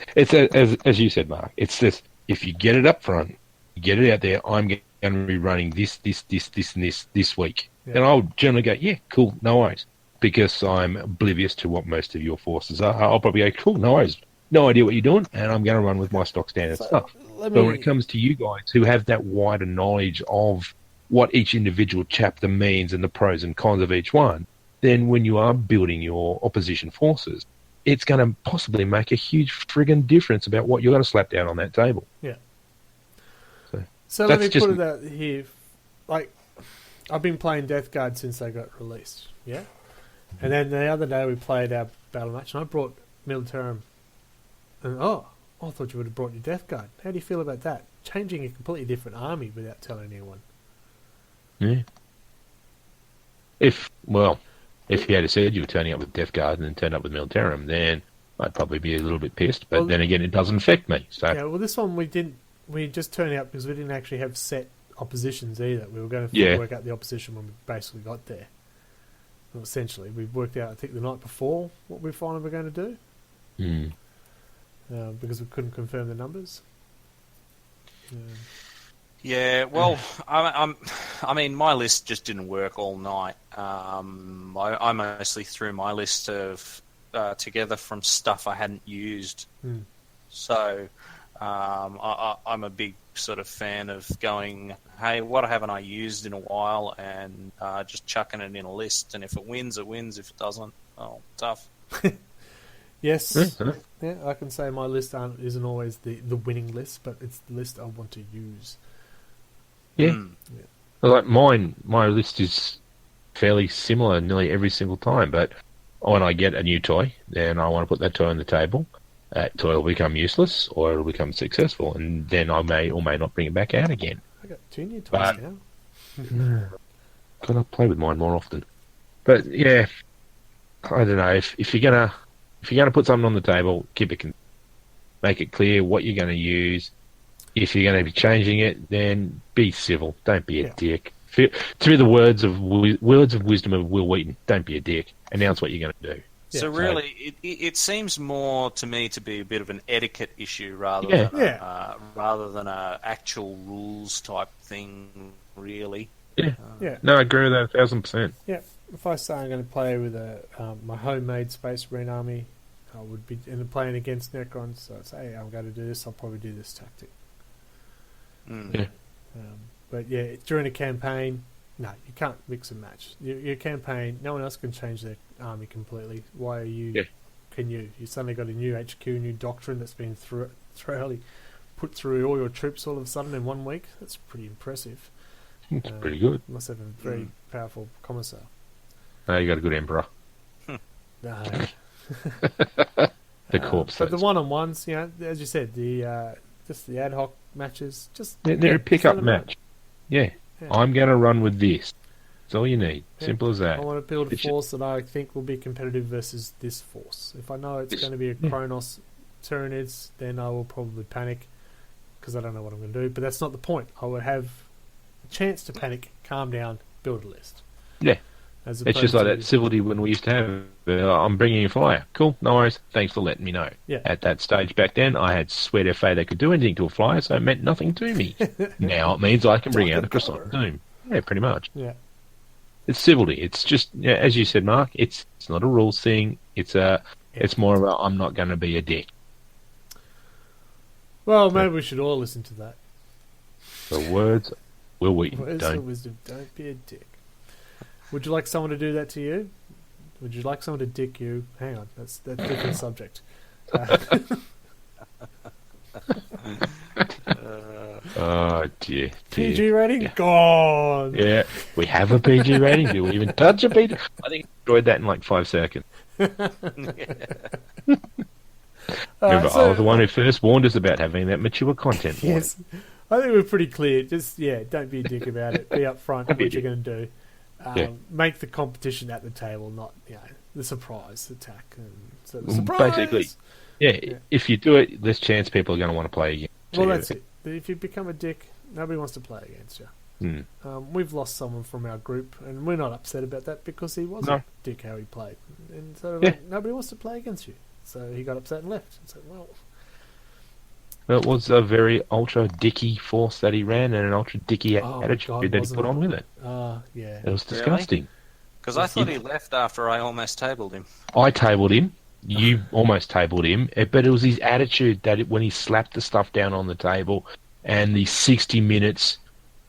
as you said, Mark. It's this: if you get it up front, you get it out there. I'm going to be running this, and this week, and I'll generally go, yeah, cool, no worries, because I'm oblivious to what most of your forces are. I'll probably go, cool, no worries, no idea what you're doing, and I'm going to run with my stock standard stuff. But when it comes to you guys who have that wider knowledge of what each individual chapter means and the pros and cons of each one, then when you are building your opposition forces, it's going to possibly make a huge friggin' difference about what you're going to slap down on that table. Yeah. So let me put it out here. Like, I've been playing Death Guard since they got released, yeah? And then the other day we played our battle match, and I brought Militarum. And, I thought you would have brought your Death Guard. How do you feel about that? Changing a completely different army without telling anyone. Yeah. If you had said you were turning up with Death Guard and then turned up with Militarum, then I'd probably be a little bit pissed. But then again, it doesn't affect me. So. Yeah, well, this one we didn't. We just turned out because we didn't actually have set oppositions either. We were going to work out the opposition when we basically got there. Well, essentially, we worked out, I think, the night before what we finally were going to do. Because we couldn't confirm the numbers. Yeah, well, I mean, my list just didn't work all night. I mostly threw my list of together from stuff I hadn't used. So I'm a big sort of fan of going, hey, what haven't I used in a while, and just chucking it in a list. And if it wins, it wins. If it doesn't, tough. Yes. Yeah, I can say my list isn't always the winning list, but it's the list I want to use. Yeah. Like my list is fairly similar nearly every single time, but when I get a new toy, then I want to put that toy on the table. That toy will become useless, or it'll become successful, and then I may or may not bring it back out again. I got 2 new toys now. Gotta play with mine more often. But yeah, I don't know. If you're gonna put something on the table, make it clear what you're going to use. If you're going to be changing it, then be civil. Don't be a dick. Through the words of wisdom of Will Wheaton, don't be a dick. Announce what you're going to do. So really, it seems more to me to be a bit of an etiquette issue rather than a actual rules type thing, really. Yeah. No, I agree with that 1,000%. Yeah. If I say I'm going to play with my homemade Space Marine army, I would be playing against Necrons. So I'd say, hey, I'm going to do this. I'll probably do this tactic. Yeah. But yeah, during a campaign, no, you can't mix and match. Your campaign, no one else can change their army completely. Why are you? Yeah. Can you? You suddenly got a new HQ, new doctrine that's been thoroughly put through all your troops all of a sudden in 1 week. That's pretty impressive. It's pretty good. Must have a very powerful commissar. You got a good emperor. No. The corpse. But the one-on-ones, as you said, the just the ad hoc matches, they're a pickup match. Yeah. I'm going to run with this. That's all you need. Yeah. Simple as that. I want to build a force that I think will be competitive versus this force. If I know it's going to be a Kronos Tyranids, then I will probably panic because I don't know what I'm going to do. But that's not the point. I would have a chance to panic, calm down, build a list. Yeah. It's just like that civility when we used to have, I'm bringing a flyer. Cool, no worries. Thanks for letting me know. Yeah. At that stage back then, I had sweat FA that could do anything to a flyer, so it meant nothing to me. Now it means I can bring out a Croissant Doom. Yeah, pretty much. Yeah. It's civility. It's just, as you said, Mark, it's not a rules thing. It's more of a, I'm not going to be a dick. Well, maybe we should all listen to that. The words will we. Words of wisdom, don't be a dick. Would you like someone to do that to you? Would you like someone to dick you? Hang on, that's a different subject. Oh, dear. PG rating? Yeah. Gone! Yeah, we have a PG rating. Do we even touch a PG? I think I enjoyed that in like 5 seconds. Remember, I was the one who first warned us about having that mature content warning. Yes. I think we're pretty clear. Just, don't be a dick about it. Be upfront what you're going to do. Make the competition at the table, not the surprise attack. So the surprise! Basically, if you do it, there's chance people are going to want to play again. Well, that's it. If you become a dick, nobody wants to play against you. We've lost someone from our group, and we're not upset about that because he was a dick how he played. And so nobody wants to play against you. So he got upset and left. And said, well, it was a very ultra dicky force that he ran and an ultra dicky attitude that he put on with it. Yeah. It was disgusting. Because I thought he left after I almost tabled him. I tabled him. You almost tabled him. But it was his attitude that when he slapped the stuff down on the table and the 60 minutes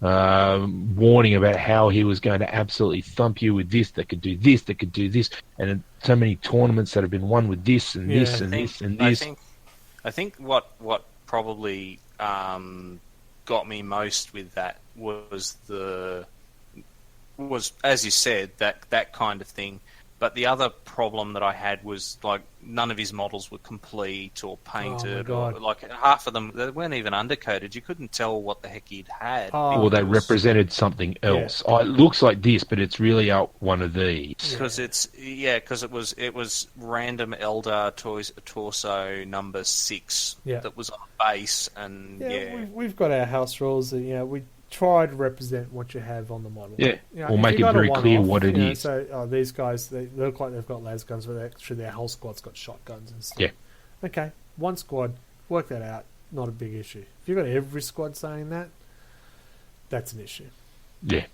warning about how he was going to absolutely thump you with this, that could do this, that could do this, and so many tournaments that have been won with this and this and this and this. I think what probably got me most with that was as you said, that kind of thing. But the other problem that I had was like none of his models were complete or painted, or like half of them they weren't even undercoated. You couldn't tell what the heck he'd had. Or they represented something else. It looks like this, but it's really one of these. Because it was random Elder torso number 6 that was on the base, and we've got our house rules. We try to represent what you have on the model. Or make it very clear what it is. So these guys, they look like they've got las guns, but actually their whole squad's got shotguns and stuff. Yeah. Okay, one squad, work that out. Not a big issue. If you've got every squad saying that, that's an issue. Yeah.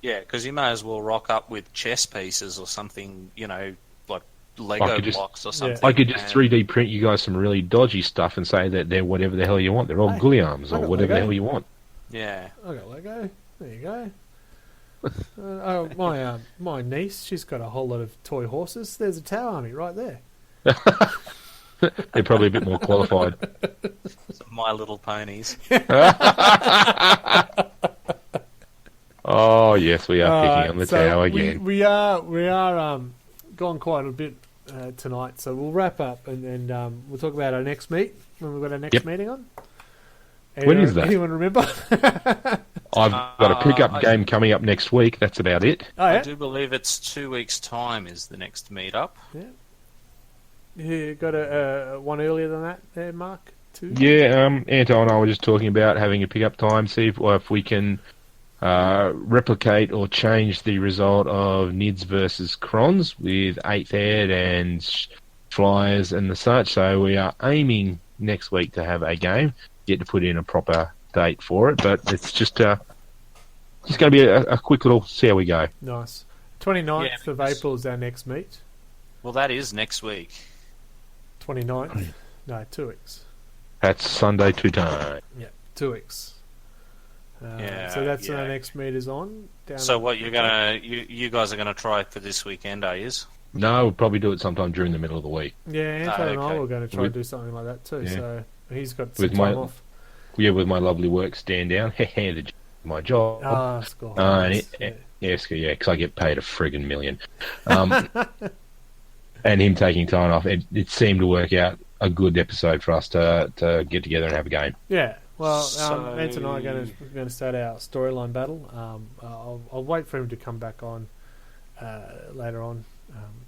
Yeah, because you may as well rock up with chess pieces or something, like Lego blocks or something. I could just 3D print you guys some really dodgy stuff and say that they're whatever the hell you want. They're all ghoulie arms or whatever the hell you want. Yeah. I got Lego. There you go. My niece, she's got a whole lot of toy horses. There's a Tower Army right there. They're probably a bit more qualified. My Little Ponies. Oh yes, we are picking on the tower again. We are gone quite a bit tonight, so we'll wrap up and we'll talk about our next meet when we've got our next meeting on. When is that? Anyone remember? I've got a pickup game coming up next week. That's about it. Oh, yeah? I do believe it's 2 weeks' time is the next meet-up. Yeah. You got a one earlier than that there, Mark? 2? Yeah, Anto and I were just talking about having a pickup time, see if we can replicate or change the result of Nids versus Crons with 8th Ed and Flyers and the such. So we are aiming next week to have a game. Get to put in a proper date for it, but it's just going to be a quick little see how we go. Nice. 29th of April is our next meet. Well, that is next week. 29th? No, 2 weeks. That's Sunday to time. Yeah, 2 weeks. So that's when our next meet is on. So what you guys are gonna try for this weekend, are you? No, we'll probably do it sometime during the middle of the week. Yeah, Anto and I were going to try and do something like that too. Yeah. So he's got some time off. Yeah, with my lovely work stand down. My job. That's cool. Because I get paid a friggin' million. and him taking time off, it seemed to work out a good episode for us to get together and have a game. Yeah. Well, So- Ant and I are going to start our storyline battle. I'll wait for him to come back on later on,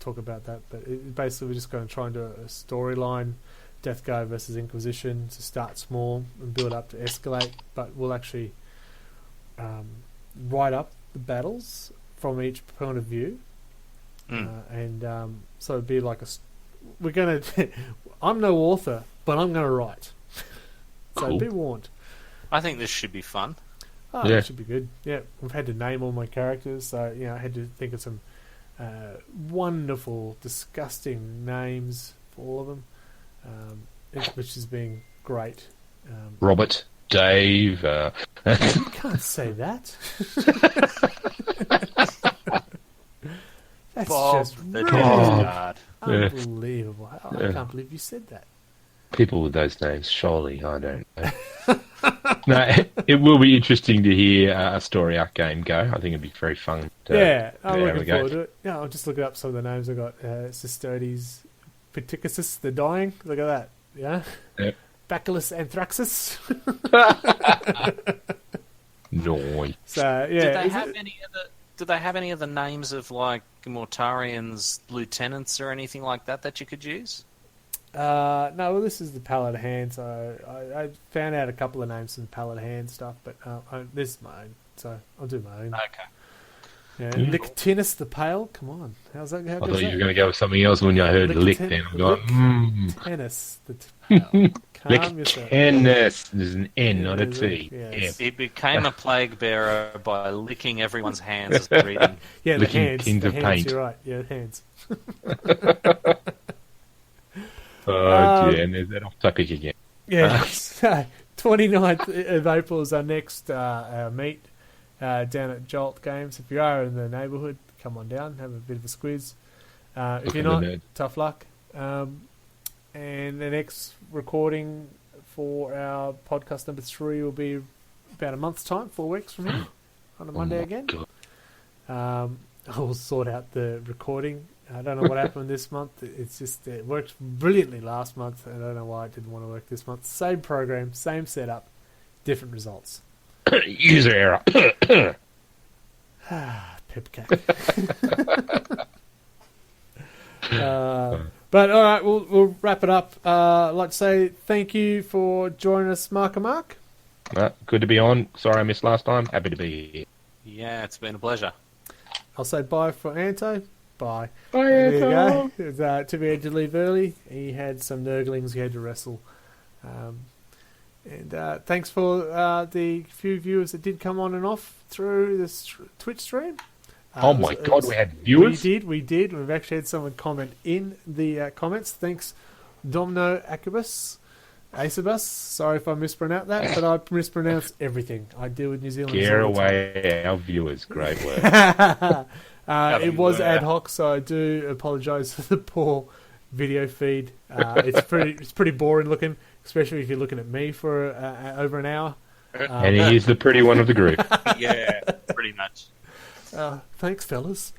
talk about that. But basically, we're just going to try and do a storyline, Death Guard versus Inquisition, to start small and build up to escalate. But we'll actually write up the battles from each point of view, and so it'd be like we're going to. I'm no author, but I'm going to write. So Cool. be warned. I think this should be fun. Oh, Yeah. It should be good. Yeah, we've had to name all my characters, so I had to think of some wonderful, disgusting names for all of them, which has been great. Robert, Dave. You can't say that. That's Bob just the rude. Death Guard. Unbelievable. I Yeah. can't believe you said that. People with those names, surely, I don't know. No, it will be interesting to hear a story arc game go. I think it'd be very fun. Yeah, I'm have a looking go. forward to it. Yeah, I'll just look up some of the names I got. Cystodes, Pitychus, the Dying. Look at that. Yeah. Yep. Bacillus anthraxis. Noise. So yeah. Did they have any other? Did they have any other names of like Mortarian's lieutenants or anything like that you could use? No, well, this is the palette of hand, so I found out a couple of names from the palette of hand stuff, but this is my own, so I'll do my own. Okay. Yeah, Nicotinus the Pale, come on. How's that? How I goes thought you that? were going to go with something else when I heard lick, then I'm going, Tennis the Pale. Calm yourself. Lick-tennis. There's an N, not a Yes, T. yes. It became a plague bearer by licking everyone's hands as they're reading. Yeah, the Licking hands. tins The of hands, paint. you're right. Yeah, the hands. Oh, dear, and there's that off topic again. Yeah, so 29th of April is our next meet down at Jolt Games. If you are in the neighbourhood, come on down, have a bit of a squeeze. If Look you're at the not, nerd. tough luck. And the next recording for our podcast number 3 will be about a month's time, 4 weeks from here, on a Monday my again. God. I'll sort out the recording. I don't know what happened this month. It's just it worked brilliantly last month. I don't know why it didn't want to work this month. Same program, same setup, different results. User error. Pepcake. But all right, we'll wrap it up. I'd like to say thank you for joining us, Mark and Mark. Good to be on. Sorry I missed last time. Happy to be here. Yeah, it's been a pleasure. I'll say bye for Anto. Bye. Bye, There you go. Timmy had to leave early. He had some nurglings he had to wrestle. And thanks for the few viewers that did come on and off through this Twitch stream. Oh my God, we had viewers? We did. We've actually had someone comment in the comments. Thanks, Domino Acebus. Sorry if I mispronounced that, but I mispronounced everything. I deal with New Zealand. Scare away our viewers. Great work. It was ad hoc, so I do apologise for the poor video feed. It's pretty boring looking, especially if you're looking at me for over an hour. And he is the pretty one of the group. Yeah, pretty much. Thanks, fellas.